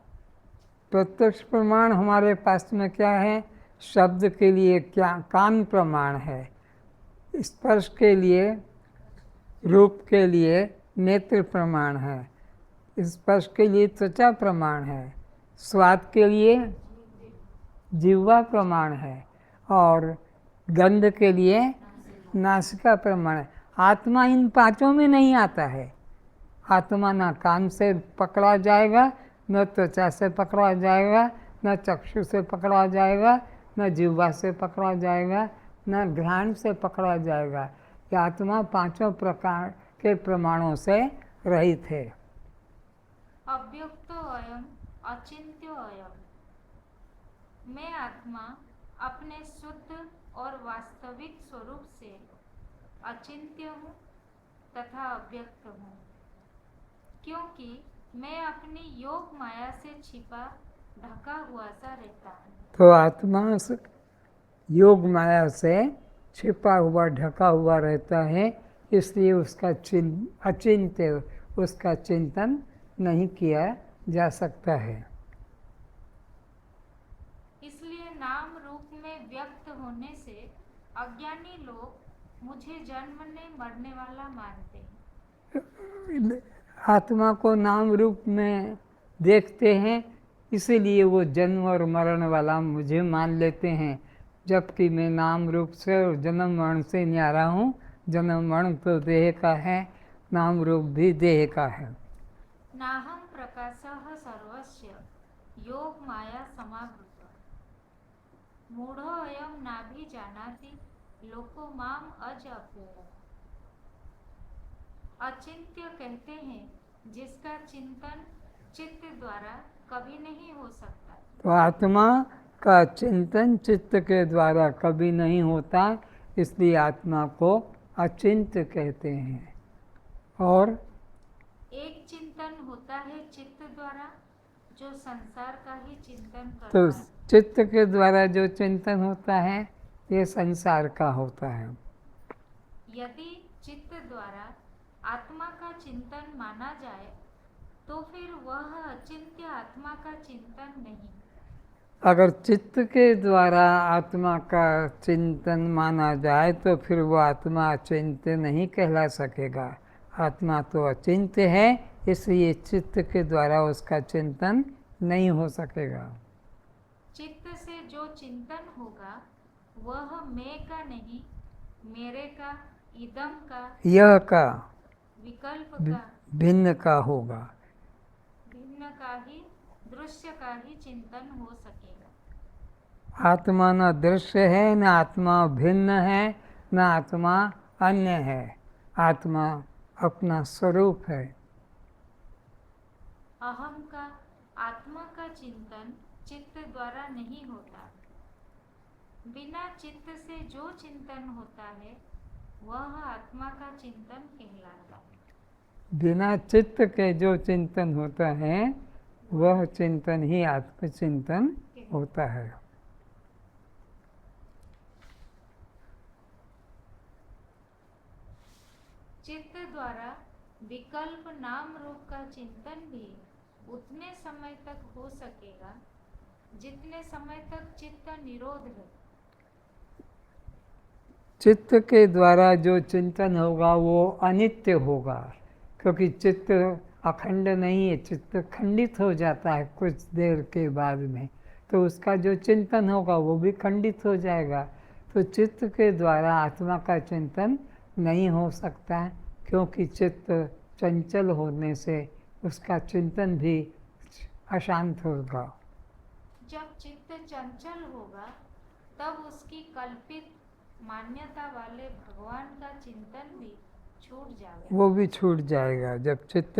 प्रत्यक्ष प्रमाण हमारे पास में क्या है? शब्द के लिए क्या कान प्रमाण है, स्पर्श के लिए, रूप के लिए नेत्र प्रमाण है, स्पर्श के लिए त्वचा प्रमाण है, स्वाद के लिए जिह्वा प्रमाण है और गंध के लिए नासिका प्रमाण है। आत्मा इन पांचों में नहीं आता है। आत्मा ना कान से पकड़ा जाएगा, न त्वचा से पकड़ा जाएगा, न चक्षु से पकड़ा जाएगा, न जिह्वा से पकड़ा जाएगा, न घ्राण से पकड़ा जाएगा। ये आत्मा पांचों प्रकार के प्रमाणों से रहित है। अव्यक्तो अयम अचिंत्यो अयम। मैं आत्मा अपने शुद्ध और वास्तविक स्वरूप से अचिंत्य हूँ तथा अव्यक्त हूँ, क्योंकि मैं अपनी योग माया से छिपा ढका हुआ सा रहता हूँ। तो आत्मा योग माया से छिपा हुआ ढका हुआ रहता है, इसलिए उसका अचिंत्य, उसका चिंतन नहीं किया जा सकता है। इसलिए नाम रूप में व्यक्त होने से अज्ञानी लोग मुझे जन्मने मरने वाला मानते हैं। आत्मा को नाम रूप में देखते हैं, इसीलिए वो जन्म और मरण वाला मुझे मान लेते हैं, जबकि मैं नाम रूप से और जन्म मरण से न्यारा हूँ। जन्म मरण तो देह का है, नाम रूप भी देह का है। नाहं प्रकाशः सर्वस्य योग माया समावृतः मूढ़ो अयं नाभि जानाति लोको माम अजअव्ययम्। अचिंत्य कहते हैं जिसका चिंतन चित्त द्वारा कभी नहीं हो सकता। तो आत्मा का चिंतन चित्त के द्वारा कभी नहीं होता, इसलिए आत्मा को अचिंत्य कहते हैं। और एक चिंतन होता है चित्त द्वारा, जो संसार का ही चिंतन करता तो है। चित्त के द्वारा जो चिंतन होता है ये संसार का होता है। यदि चित्त द्वारा आत्मा का चिंतन माना जाए तो फिर वह अचिंत्य आत्मा का चिंतन नहीं। अगर चित्त के द्वारा आत्मा का चिंतन माना जाए तो फिर वो आत्मा अचिंत्य नहीं कहला सकेगा। आत्मा तो अचिंत्य है, इसलिए चित्त के द्वारा उसका चिंतन नहीं हो सकेगा। चित्त से जो चिंतन होगा वह मैं का नहीं, मेरे का, इदम का, यह का, विकल्प का, भिन्न का होगा। भिन्न का ही, दृश्य का ही चिंतन हो सकेगा। आत्मा न दृश्य है, न आत्मा भिन्न है, न आत्मा अन्य है। आत्मा अपना स्वरूप है। अहम का, आत्मा का चिंतन चित्त द्वारा नहीं होता। बिना चित्त से जो चिंतन होता है वह आत्मा का चिंतन कहलाता है। बिना चित्त के जो चिंतन होता है वह चिंतन ही आत्मचिंतन होता है। चित्त द्वारा विकल्प नाम रूप का चिंतन भी उतने समय तक हो सकेगा जितने समय तक चित्त निरोध है। चित्त के द्वारा जो चिंतन होगा वो अनित्य होगा, क्योंकि चित्त अखंड नहीं है, चित्त खंडित हो जाता है कुछ देर के बाद में, तो उसका जो चिंतन होगा वो भी खंडित हो जाएगा। तो चित्त के द्वारा आत्मा का चिंतन नहीं हो सकता, क्योंकि चित्त चंचल होने से उसका चिंतन भी अशांत होगा। जब चित्त चंचल होगा तब उसकी कल्पित मान्यता वाले भगवान का चिंतन भी छूट जाएगा। वो भी छूट जाएगा। जब चित्त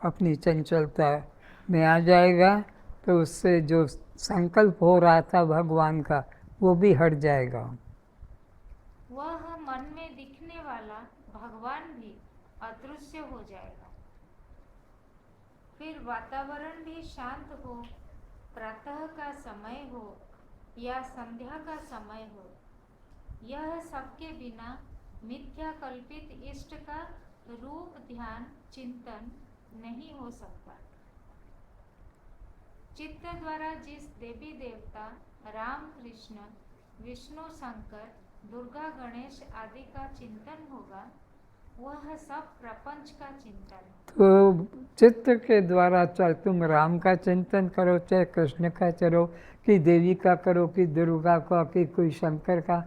अपनी चंचलता में आ जाएगा तो उससे जो संकल्प हो रहा था भगवान का वो भी हट जाएगा। वह मन में दिखने वाला भगवान भी अदृश्य हो जाएगा। फिर वातावरण भी शांत हो, प्रातः का समय हो या संध्या का समय हो, यह सबके बिना मिथ्या कल्पित इष्ट का रूप ध्यान चिंतन नहीं हो सकता। चित्त द्वारा जिस देवी देवता राम कृष्ण विष्णु शंकर दुर्गा गणेश आदि का चिंतन होगा वह सब प्रपंच का चिंतन है। तो चित्त के द्वारा चाहे तुम राम का चिंतन करो, चाहे कृष्ण का करो, कि देवी का करो, कि दुर्गा का, कि कोई शंकर का,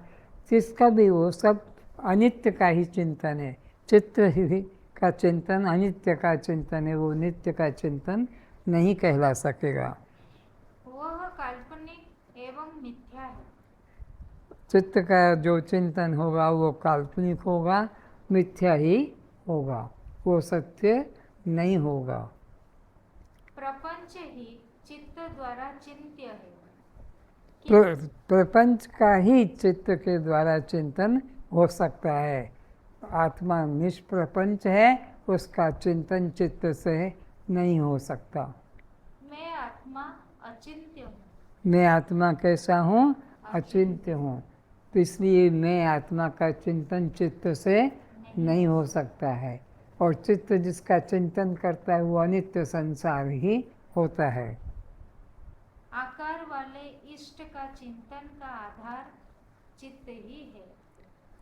जिसका भी वो सब अनित्य का ही चिंतन है। चित्त ही का चिंतन अनित्य का चिंतन है, वो नित्य का चिंतन नहीं कहला सकेगा। वह काल्पनिक एवं मिथ्या है। चित्त का जो चिंतन होगा वो काल्पनिक होगा, मिथ्या ही होगा, वो सत्य नहीं होगा। प्रपंच ही चित्त द्वारा चिंत्य है। प्रपंच का ही चित्त के द्वारा चिंतन हो सकता है। आत्मा निष्प्रपंच है, उसका चिंतन चित्त से नहीं हो सकता। मैं आत्मा अचिंत्य हूँ। मैं आत्मा कैसा हूँ? अचिंत्य हूँ। तो इसलिए मैं आत्मा का चिंतन चित्त से नहीं हो सकता है। और चित्त जिसका चिंतन करता है वो अनित्य संसार ही होता है। आकार वाले इष्ट का चिंतन का आधार चित्त ही है।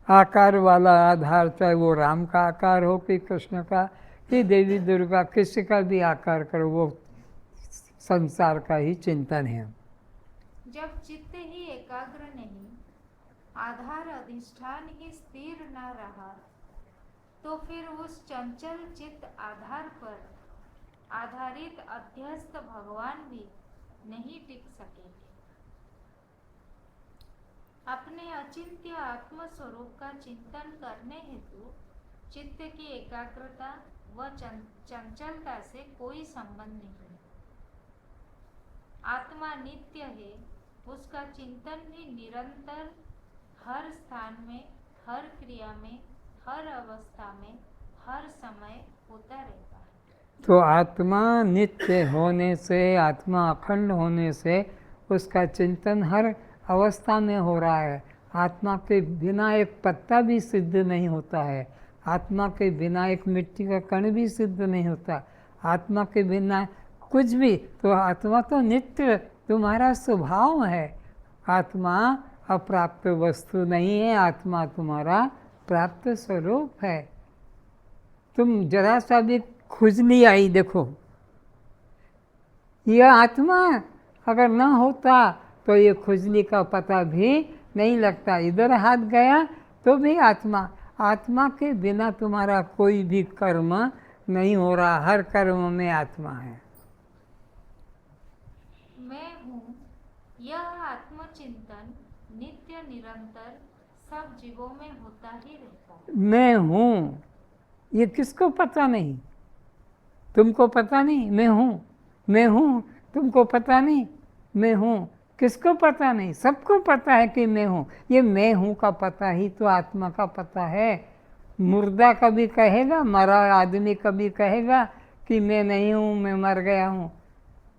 आकार वाला आधार, चाहे वो राम का आकार हो कि कृष्ण का कि देवी दुर्गा, किसी का भी आकार करो, वो संसार का ही चिंतन है। जब चित्त ही एकाग्र नहीं, आधार अधिष्ठान ही स्थिर न रहा, तो फिर उस चंचल चित्त आधार पर आधारित अध्यस्त भगवान भी नहीं टिक सकेंगे। अपने अचिंत्य आत्म स्वरूप का चिंतन करने हेतु चित्त की एकाग्रता व चंचलता से कोई संबंध नहीं। आत्मा नित्य है, उसका चिंतन भी निरंतर हर स्थान में, हर क्रिया में, हर अवस्था में, हर समय होता रहता है। तो आत्मा नित्य होने से, आत्मा अखंड होने से उसका चिंतन हर अवस्था में हो रहा है। आत्मा के बिना एक पत्ता भी सिद्ध नहीं होता है। आत्मा के बिना एक मिट्टी का कण भी सिद्ध नहीं होता। आत्मा के बिना कुछ भी। तो आत्मा तो नित्य तुम्हारा स्वभाव है। आत्मा अप्राप्त वस्तु नहीं है, आत्मा तुम्हारा प्राप्त स्वरूप है। तुम जरा सा भी खुजली आई, देखो, यह आत्मा अगर न होता तो ये खुजली का पता भी नहीं लगता। इधर हाथ गया तो भी आत्मा, आत्मा के बिना तुम्हारा कोई भी कर्म नहीं हो रहा। हर कर्म में आत्मा है। मैं हूँ, यह आत्मचिंतन नित्य निरंतर सब जीवों में होता ही रहता है। मैं हूँ, ये किसको पता नहीं? तुमको पता नहीं मैं हूँ? मैं हूँ, तुमको पता नहीं मैं हूँ? किसको पता नहीं? सबको पता है कि मैं हूँ। ये मैं हूँ का पता ही तो आत्मा का पता है। मुर्दा कभी कहेगा, मरा आदमी कभी कहेगा कि मैं नहीं हूँ, मैं मर गया हूँ?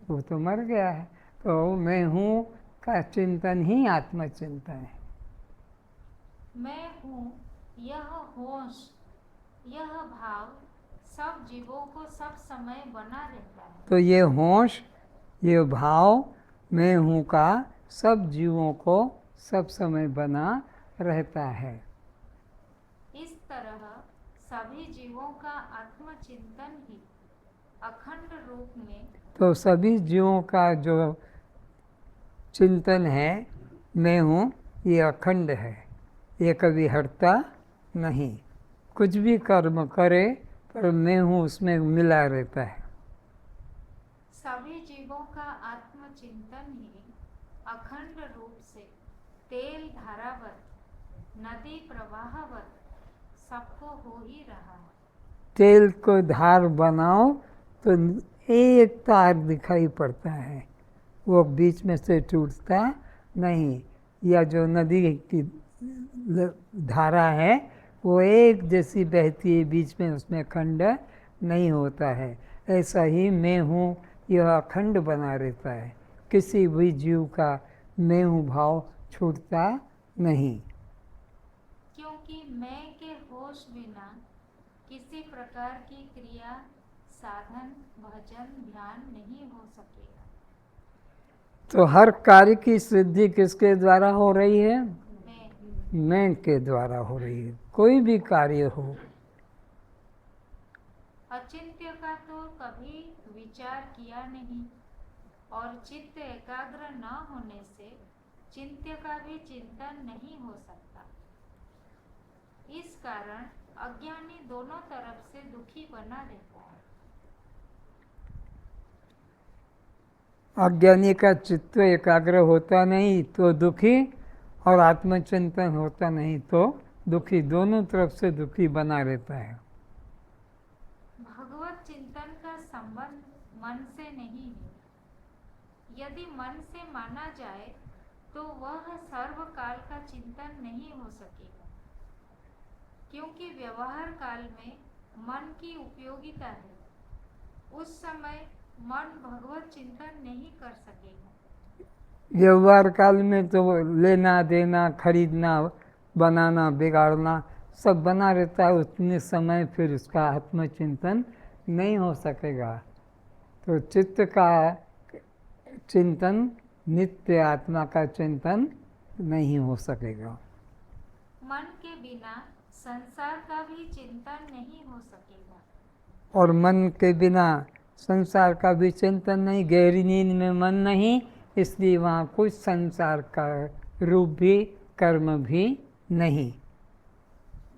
वो तो मर गया है। तो मैं हूँ का चिंतन ही आत्मचिंतन है। मैं हूँ, यह होश, यह भाव सब जीवों को सब समय बना रहता है। तो ये होश, ये भाव मैं हूँ का सब जीवों को सब समय बना रहता है। इस तरह सभी जीवों का आत्मचिंतन ही अखंड रूप में, तो सभी जीवों का जो चिंतन है मैं हूँ, ये अखंड है, ये कभी हटता नहीं। कुछ भी कर्म करे पर मैं हूँ उसमें मिला रहता है। सभी जीवों का आत्मचिंतन ही अखंड रूप से तेल धारावत, नदी प्रवाहवत सबको हो ही रहा है। तेल को धार बनाओ तो एक तार दिखाई पड़ता है, वो बीच में से टूटता नहीं। या जो नदी की धारा है वो एक जैसी बहती है, बीच में उसमें खंड नहीं होता है। ऐसा ही मैं हूँ, यह अखंड बना रहता है। किसी भी जीव का मैं हूँ भाव छूटता नहीं। क्योंकि मैं के होश बिना किसी प्रकार की क्रिया, साधन, भजन, ध्यान नहीं हो सकेगा। तो हर कार्य की सिद्धि किसके द्वारा हो रही है? मैं मैं के द्वारा हो रही है। कोई भी कार्य हो। अचिंत्य का तो कभी विचार किया नहीं और चित्त एकाग्र न होने से चिंत्य का भी चिंतन नहीं हो सकता। इस कारण अज्ञानी दोनों तरफ से दुखी बना रहता है। अज्ञानी का चित्त एकाग्र होता नहीं तो दुखी, और आत्मचिंतन होता नहीं तो दुखी, दोनों तरफ से दुखी बना रहता है। भगवत चिंतन का संबंध मन से नहीं है। यदि मन से माना जाए तो वह सर्वकाल का चिंतन नहीं हो सकेगा, क्योंकि व्यवहार काल में मन की उपयोगिता है। उस समय मन भगवत चिंतन नहीं कर सकेगा। व्यवहार काल में तो लेना देना, खरीदना, बनाना, बिगाड़ना सब बना रहता है। उतने समय फिर उसका आत्मचिंतन नहीं हो सकेगा। तो चित्त का चिंतन, नित्य आत्मा का चिंतन नहीं हो सकेगा। मन के बिना संसार का भी चिंतन नहीं हो सकेगा। और मन के बिना संसार का भी चिंतन नहीं। गहरी नींद में मन नहीं, इसलिए वहाँ कुछ संसार का रूप भी, कर्म भी नहीं।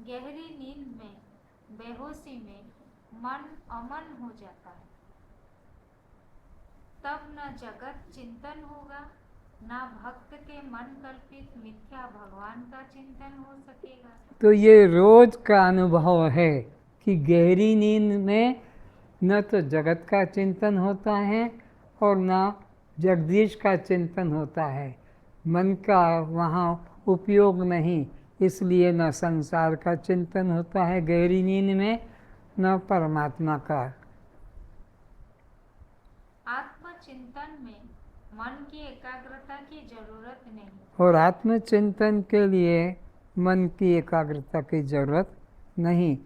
गहरी नींद में, बेहोशी में मन अमन हो जाता है। तब न जगत चिंतन होगा, न भक्त के मन कल्पित मिथ्या भगवान का चिंतन हो सकेगा। तो ये रोज का अनुभव है कि गहरी नींद में न तो जगत का चिंतन होता है और न जगदीश का चिंतन होता है। मन का वहाँ उपयोग नहीं, इसलिए न संसार का चिंतन होता है गहरी नींद में, न परमात्मा का। आत्मचिंतन में मन की एकाग्रता की जरूरत नहीं। और आत्मचिंतन के लिए मन की एकाग्रता की जरूरत नहीं।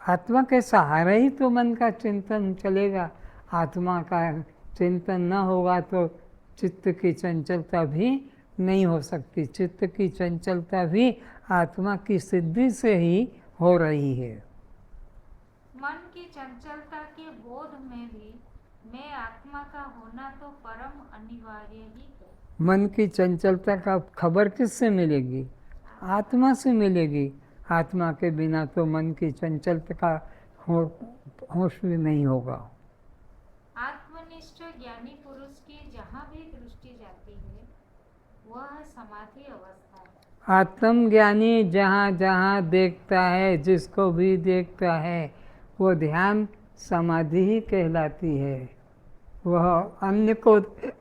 आत्मा के सहारे ही तो मन का चिंतन चलेगा। आत्मा का चिंतन न होगा तो चित्त की चंचलता भी नहीं हो सकती। चित्त की चंचलता भी आत्मा की सिद्धि से ही हो रही है। मन की चंचलता के बोध में भी मैं आत्मा का होना तो परम अनिवार्य ही है। मन की चंचलता का खबर किससे मिलेगी? आत्मा से मिलेगी। आत्मा के बिना तो मन की चंचलता का होश भी नहीं होगा। आत्मनिष्ठ ज्ञानी पुरुष की जहाँ भी दृष्टि जाती है वह समाधि अवस्था है। आत्मज्ञानी जहाँ जहाँ देखता है, जिसको भी देखता है, वो ध्यान समाधि ही कहलाती है। वह अन्य को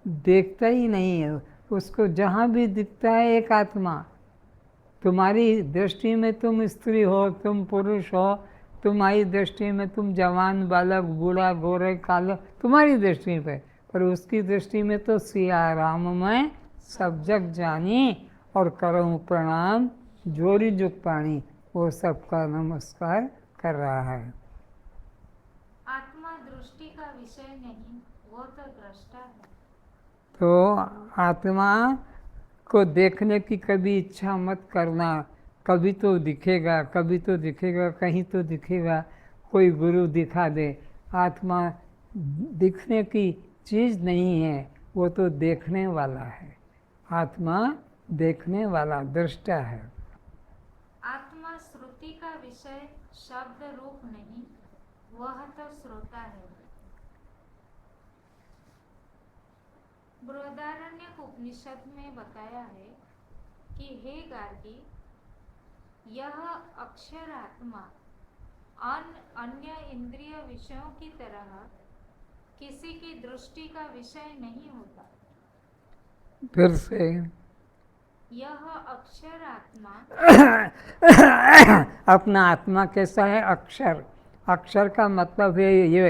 देखता ही नहीं है। उसको जहाँ भी दिखता है एक आत्मा। तुम्हारी दृष्टि में तुम स्त्री हो, तुम पुरुष हो, तुम्हारी दृष्टि में तुम जवान, बालक, बूढ़ा, गोरे, काला, तुम्हारी दृष्टि पे, पर उसकी दृष्टि में तो सिया राम मैं सब जग जानी और करऊं प्रणाम जोरी जुग पानी, वो सबका नमस्कार कर रहा है। आत्मा दृष्टि का विषय नहीं, वो तो दृष्टा है। तो आत्मा को देखने की कभी इच्छा मत करना। कभी तो दिखेगा, कभी तो दिखेगा, कहीं तो दिखेगा, कोई गुरु दिखा दे। आत्मा दिखने की चीज़ नहीं है, वो तो देखने वाला है। आत्मा देखने वाला दृष्टा है। आत्मा श्रुति का विषय शब्द रूप नहीं, वह तो श्रोता है। बृहदारण्यक उपनिषद में बताया है कि हे गार्गी, यह अक्षर आत्मा अन्य इंद्रिय विषयों की तरह किसी की दृष्टि का विषय नहीं होता। फिर से यह अक्षर आत्मा अपना आत्मा कैसा है? अक्षर। अक्षर का मतलब है ये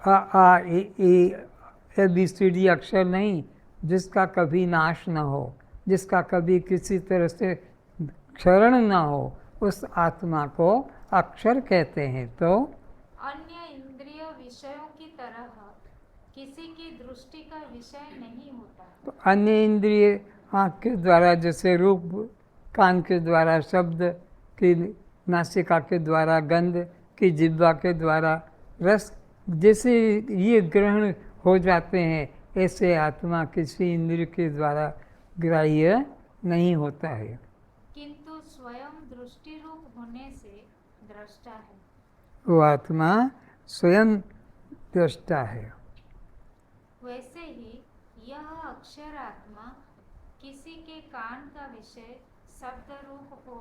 आ ई ABCD अक्षर नहीं, जिसका कभी नाश न हो, जिसका कभी किसी तरह से क्षरण न हो, उस आत्मा को अक्षर कहते हैं। तो अन्य इंद्रिय विषयों की तरह किसी की दृष्टि का विषय नहीं होता। तो अन्य इंद्रिय आँख के द्वारा जैसे रूप, कान के द्वारा शब्द, की नासिका के द्वारा गंध, की जिह्वा के द्वारा रस, जैसे ये ग्रहण हो जाते हैं, ऐसे आत्मा किसी इंद्रिय के द्वारा ग्राह्य नहीं होता है। किंतु स्वयं दृष्टि रूप होने से दृष्टा है। वो आत्मा स्वयं दृष्टा है। वैसे ही यह अक्षर आत्मा किसी के कान का विषय शब्द रूप को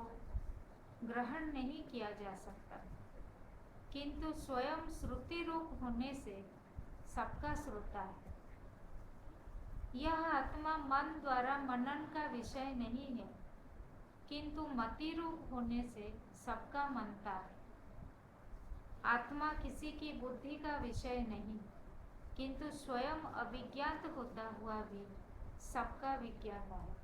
ग्रहण नहीं किया जा सकता, किंतु स्वयं श्रुति रूप होने से सबका श्रोता है। यह आत्मा मन द्वारा मनन का विषय नहीं है, किंतु मति रूप होने से सबका मनता है। आत्मा किसी की बुद्धि का विषय नहीं, किंतु स्वयं अविज्ञात होता हुआ भी सबका विज्ञाता है।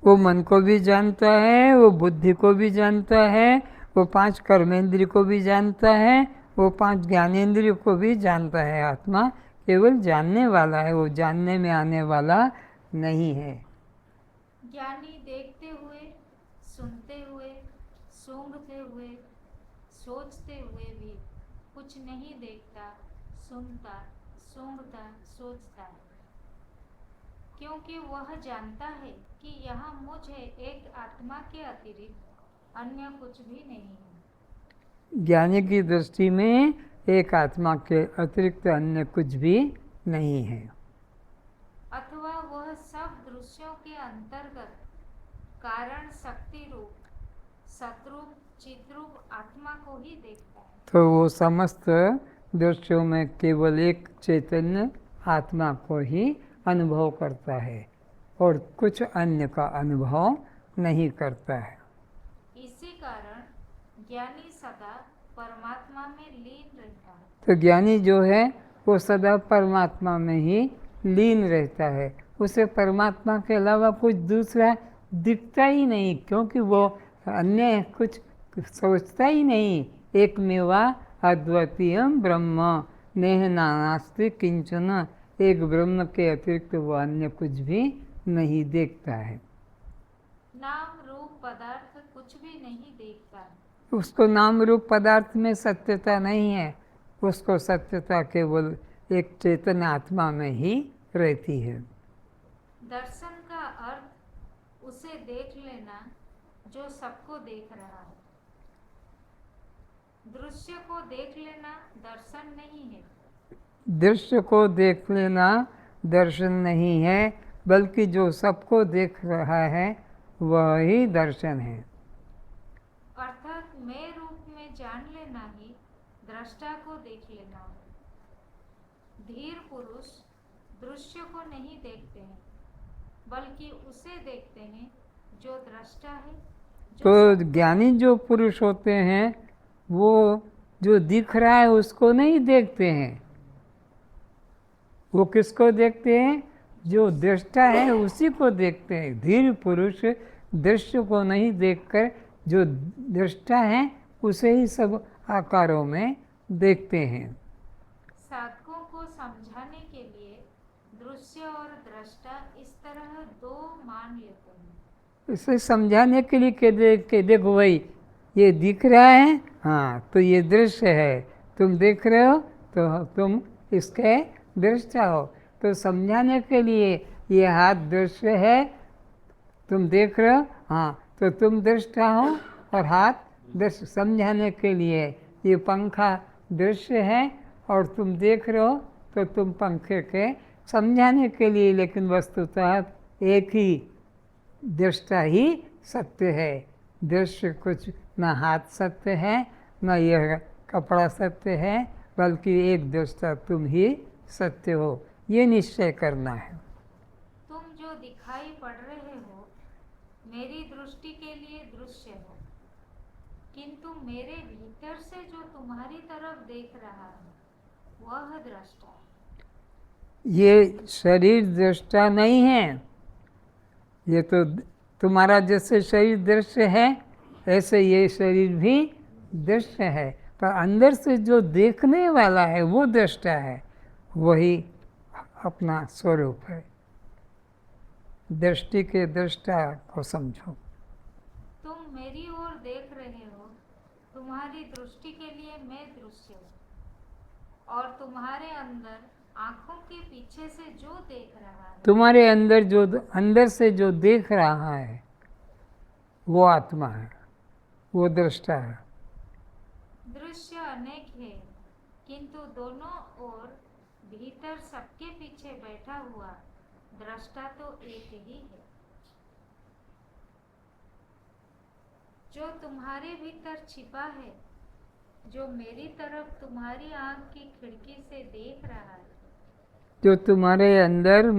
वो मन को भी जानता है, वो बुद्धि को भी जानता है, वो 5 कर्मेंद्रिय को भी जानता है, वो 5 ज्ञानेंद्रिय को भी जानता है। आत्मा केवल जानने वाला है, वो जानने में आने वाला नहीं है। ज्ञानी देखते हुए, सुनते हुए, सूंघते हुए, सोचते हुए भी कुछ नहीं देखता, सुनता, सूंघता, सोचता है, क्योंकि वह जानता है कि यहाँ मुझे एक आत्मा के अतिरिक्त अन्य कुछ भी नहीं है। ज्ञानी की दृष्टि में एक आत्मा के अतिरिक्त अन्य कुछ भी नहीं है। अथवा वह सब दृश्यों के अंतर्गत कारण शक्ति रूप, सतरूप, चिद्रूप आत्मा को ही देखता है। तो वो समस्त दृश्यों में केवल एक चैतन्य आत्मा को ही अनुभव करता है और कुछ अन्य का अनुभव नहीं करता है। इसी कारण ज्ञानी सदा परमात्मा में लीन रहता है। तो ज्ञानी जो है वो सदा परमात्मा में ही लीन रहता है, उसे परमात्मा के अलावा कुछ दूसरा दिखता ही नहीं, क्योंकि वो अन्य कुछ सोचता ही नहीं। एक मेवा अद्वितीयम ब्रह्म नेह नास्ति किंचन, एक ब्रह्म के अतिरिक्त वो अन्य कुछ भी नहीं देखता है। नाम रूप पदार्थ कुछ भी नहीं देखता है। उसको नाम रूप पदार्थ में सत्यता नहीं है, उसको सत्यता केवल एक चेतन आत्मा में ही रहती है। दर्शन का अर्थ उसे देख लेना जो सबको देख रहा है। दृश्य को देख लेना दर्शन नहीं है। दृश्य को देख लेना दर्शन नहीं है, बल्कि जो सबको देख रहा है वह ही दर्शन है। अर्थात मैं रूप में जान लेना ही दृष्टा को देख लेना है। धीर पुरुष दृश्य को नहीं देखते हैं, बल्कि उसे देखते हैं जो दृष्टा है। तो ज्ञानी जो पुरुष होते हैं वो जो दिख रहा है उसको नहीं देखते हैं, वो किसको देखते हैं? जो दृष्टा है उसी को देखते हैं। धीर पुरुष दृश्य को नहीं देखकर जो दृष्टा है उसे ही सब आकारों में देखते हैं। साधकों को समझाने के लिए दृश्य और दृष्टा इस तरह दो मान लेते हैं। इसे समझाने के लिए के देखो भाई ये दिख रहा है, हाँ तो ये दृश्य है, तुम देख रहे हो तो तुम इसके दृष्टा हो। तो समझाने के लिए ये हाथ दृश्य है, तुम देख रहे हो, हाँ तो तुम दृष्टा हो और हाथ दृश्य। समझाने के लिए ये पंखा दृश्य है और तुम देख रहे हो तो तुम पंखे के समझाने के लिए, लेकिन वस्तुतः एक ही दृष्टा ही सत्य है। दृश्य कुछ न हाथ सत्य है न यह कपड़ा सत्य है, बल्कि एक दृष्टा तुम ही सत्य हो, ये निश्चय करना है। तुम जो दिखाई पड़ रहे हो मेरी दृष्टि के लिए दृश्य हो, किंतु मेरे भीतर से जो तुम्हारी तरफ देख रहा है वह दृष्टा है। ये शरीर दृष्टा नहीं है, ये तो तुम्हारा जैसे शरीर दृश्य है ऐसे ये शरीर भी दृश्य है, पर अंदर से जो देखने वाला है वो दृष्टा है। वही अपना स्वरूप है। दृष्टि के दृष्टा को समझो। तुम मेरी ओर देख रहे हो, तुम्हारी दृष्टि के लिए मैं दृश्य हूँ, और तुम्हारे अंदर आंखों के पीछे से जो देख रहा है, तुम्हारे अंदर जो अंदर से जो देख रहा है वो आत्मा है, वो दृष्टा है। दृश्य अनेक है, किंतु दोनों ओर भीतर सबके पीछे बैठा हुआ दृष्टा तो एक ही है। जो तुम्हारे भीतर छिपा है, जो मेरी तरफ तुम्हारी आंख की खिड़की से देख रहा है, जो तुम्हारे अंदर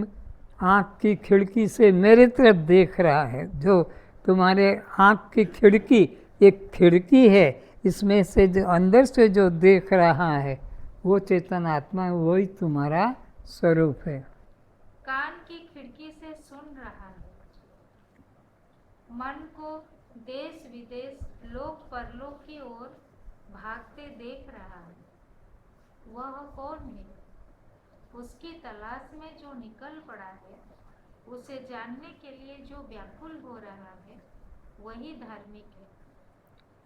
आँख की खिड़की से मेरी तरफ देख रहा है, जो तुम्हारे आँख की खिड़की एक खिड़की है, इसमें से जो अंदर से जो देख रहा है वो चेतन आत्मा है, वही तुम्हारा स्वरूप है। कान की खिड़की से सुन रहा है, मन को देश विदेश लोक परलोक की ओर भागते देख रहा है, वह कौन है? उसकी तलाश में जो निकल पड़ा है, उसे जानने के लिए जो व्याकुल हो रहा है, वही धार्मिक है।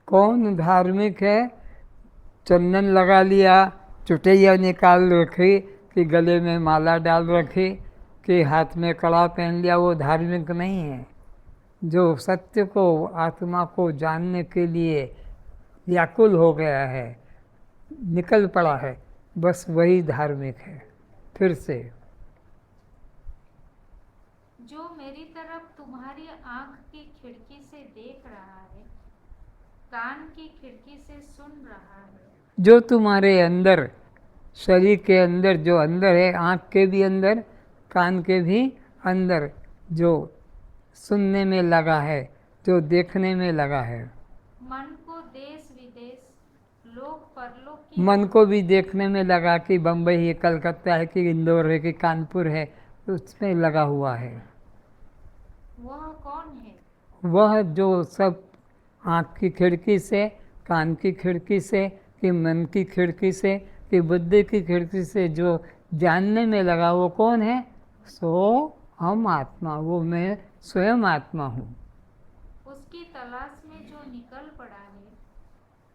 कौन धार्मिक है? चंदन लगा लिया, चुटैया निकाल रखी, कि गले में माला डाल रखी, कि हाथ में कड़ा पहन लिया, वो धार्मिक नहीं है। जो सत्य को, आत्मा को जानने के लिए व्याकुल हो गया है, निकल पड़ा है, बस वही धार्मिक है। फिर से, जो मेरी तरफ तुम्हारी आंख की खिड़की से देख रहा है, कान की खिड़की से सुन रहा है, जो तुम्हारे अंदर, शरीर के अंदर जो अंदर है, आँख के भी अंदर, कान के भी अंदर, जो सुनने में लगा है, जो देखने में लगा है, मन को देश विदेश लोक परलोक की मन को भी देखने में लगा कि बम्बई है, कलकत्ता है, कि इंदौर है, कि कानपुर है, उसमें लगा हुआ है, वह कौन है? वह जो सब आँख की खिड़की से, कान की खिड़की से, कि मन की खिड़की से, कि बुद्धि की खिड़की से जो जानने में लगा, वो कौन है? सो हम आत्मा, वो मैं स्वयं आत्मा हूँ। उसकी तलाश में जो निकल पड़ा है,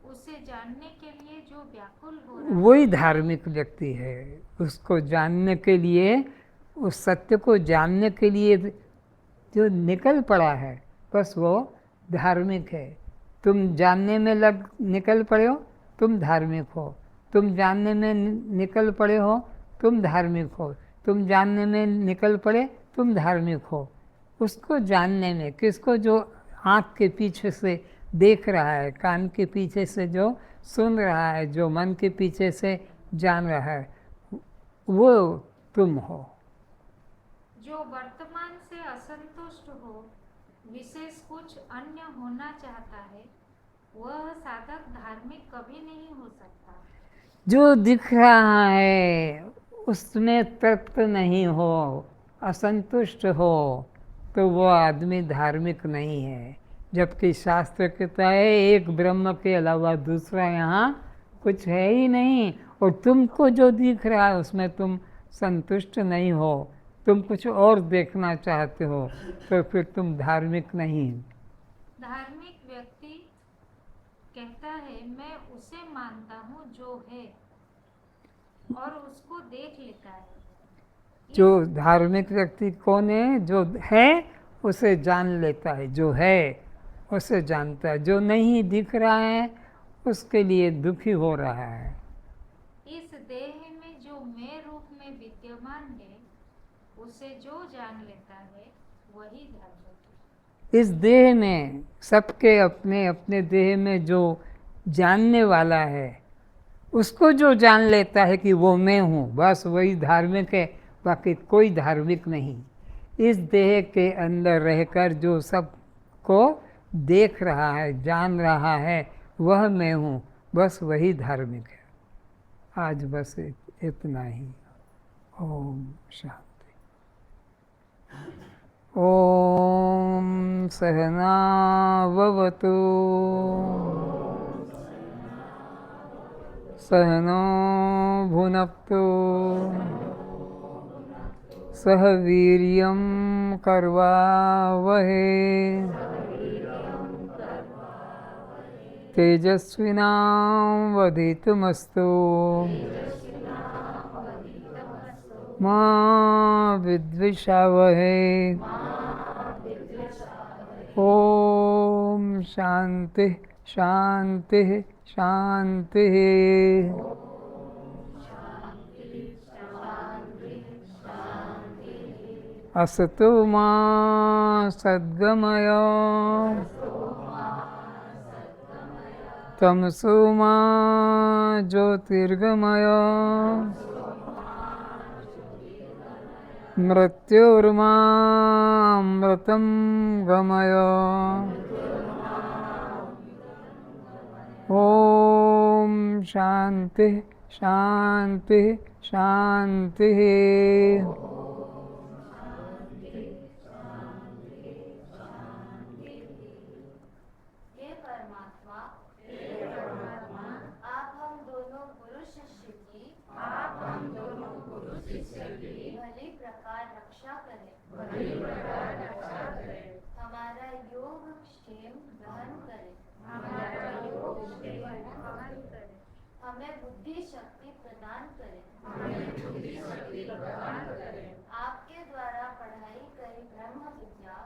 उसे जानने के लिए जो व्याकुल हो रहा है, वही धार्मिक व्यक्ति है। उसको जानने के लिए, उस सत्य को जानने के लिए जो निकल पड़ा है, बस वो धार्मिक है। तुम जानने में निकल पड़े हो, तुम धार्मिक हो। तुम जानने में निकल पड़े हो, तुम धार्मिक हो। तुम जानने में निकल पड़े, तुम धार्मिक हो। उसको जानने में, किसको? जो आँख के पीछे से देख रहा है, कान के पीछे से जो सुन रहा है, जो मन के पीछे से जान रहा है, वो तुम हो। जो वर्तमान से असंतुष्ट हो, विशेष कुछ अन्य होना चाहता है, वह साधक धार्मिक कभी नहीं हो सकता। जो दिख रहा है उसमें तृप्त नहीं हो, असंतुष्ट हो, तो वो आदमी धार्मिक नहीं है। जबकि शास्त्र कहता है एक ब्रह्म के अलावा दूसरा यहाँ कुछ है ही नहीं, और तुमको जो दिख रहा है उसमें तुम संतुष्ट नहीं हो, तुम कुछ और देखना चाहते हो, तो फिर तुम धार्मिक नहीं। धार्मिक व्यक्ति कहता है मैं उसे मानता हूँ जो है, और उसको देख लेता है। जो धार्मिक व्यक्ति कौन है? जो है उसे जान लेता है, जो है उसे जानता है। जो नहीं दिख रहा है उसके लिए दुखी हो रहा है। इस देह में जो मैं रूप में विद्यमान है, उसे जो जान लेता है, वही धार्मिक है। इस देह में, सबके अपने अपने देह में जो जानने वाला है, उसको जो जान लेता है कि वो मैं हूँ, बस वही धार्मिक है, बाकी कोई धार्मिक नहीं। इस देह के अंदर रहकर जो सबको देख रहा है, जान रहा है, वह मैं हूँ, बस वही धार्मिक है। आज बस इतना ही। ओम शांति। ओम सहना भवतु, सहनो भुनक्तु सह वीर्यं कर्वावहे तेजस्विनावधीतमस्तु मा विद्विषावहे। ओम शांति शांति शांति। असतो मा सद्गमय तमसो मा ज्योतिर्गमय मृत्योर्मामृतं गमय। ओम शांति शांति शांति। भली प्रकार रक्षा करें। हमारा योग क्षेम ग्रहण करें। हमें बुद्धि शक्ति प्रदान करें। आपके द्वारा पढ़ाई गई ब्रह्म विद्या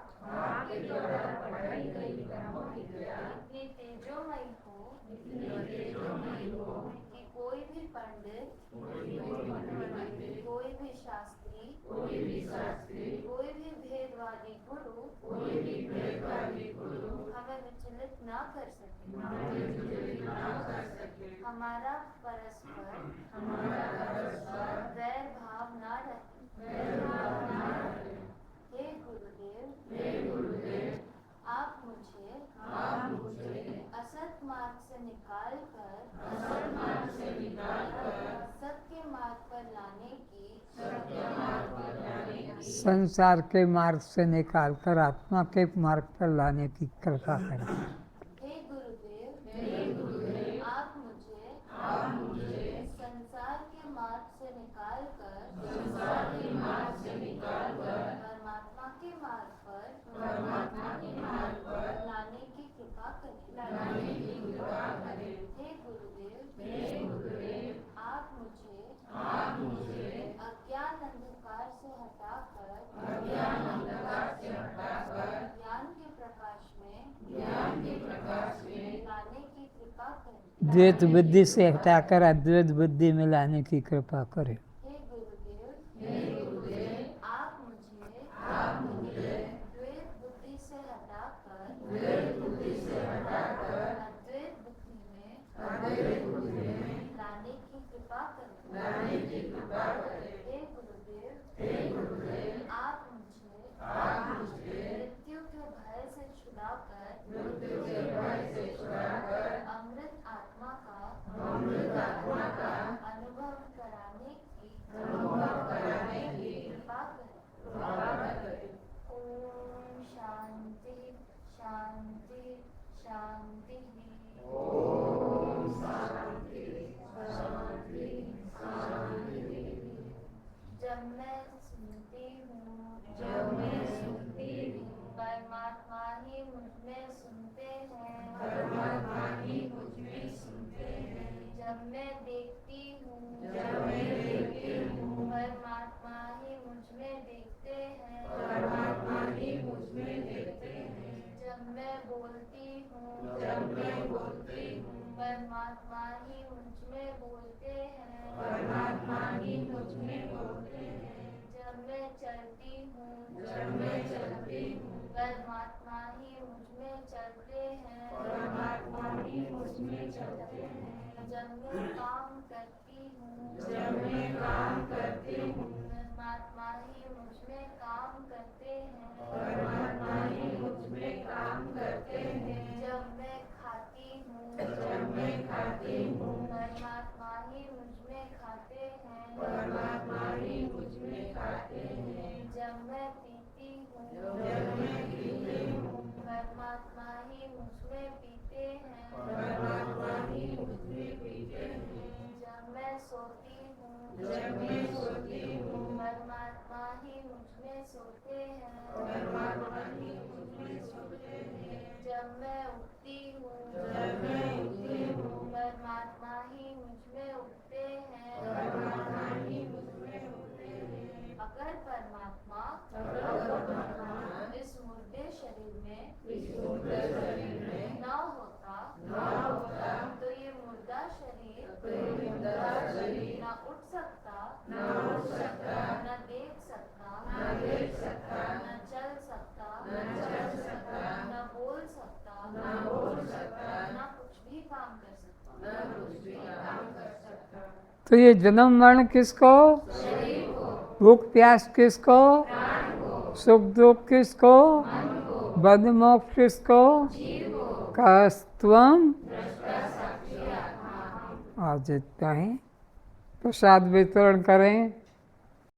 इतनी तेजोमयी हो कि कोई भी पंडित, कोई भी शास्त्री, कोई भी भेदवादी गुरु हमें विचलित न कर सके। हमारा परस्पर वैर भाव न रहे। हे गुरुदेव, आप मुझे असत मार्ग से निकाल कर सत्य मार्ग पर लाने की, संसार के मार्ग से निकालकर आत्मा के मार्ग पर लाने की कृपा करें। हे गुरुदेव, आप मुझे संसार के मार्ग से निकालकर परमात्मा के मार्ग पर लाने की कृपा करें। हे गुरुदेव, आप मुझे अज्ञान अंधकार से हटाकर ज्ञान के प्रकाश में लाने की कृपा करें। द्वैत बुद्धि से हटाकर अद्वैत बुद्धि में लाने की कृपा करें। हे गुरुदेव, आप मुझे द्वैत बुद्धि से हटाकर अद्वैत बुद्धि में लाने की कृपा करें। हे गुरुदेव, आप मुझे मृत्यु के भय से छुड़ाकर अमृत आत्मा का अनुभव कराने की कृपा करें। ओम शांति शांति शांति। जब मैं सुनती हूँ परमात्मा ही मुझ में सुनते हैं। जब मैं देखती हूँ परमात्मा ही मुझ में देखते हैं। जब मैं बोलती हूँ परमात्मा ही मुझ में बोलते हैं। जब मैं चलती हूँ परमात्मा ही मुझ में चलते हैं। जब मैं काम करती हूँ परमात्मा ही मुझ में काम करते हैं। जब मैं खाती हूँ परमात्मा ही मुझ में खाते हैं। जब मैं पीती हूँ परमात्मा ही मुझ में पीते हैं। मैं सोती हूँ परमात्मा ही मुझ में सोते हैं। जब मैं उठती हूँ परमात्मा ही मुझ में उठते हैं। अगर परमात्मा इस मुर्दे शरीर में न होता तो ये मुर्दा शरीर न उठ सकता, न देख सकता, न चल सकता, न बोल सकता, न कुछ भी काम कर सकता। तो ये जन्म मरण किसको, भूख प्यास किसको, सुख दुख किसको, बद मोक्ष किसको, कस्तवम। आज इतना ही, प्रसाद वितरण करें।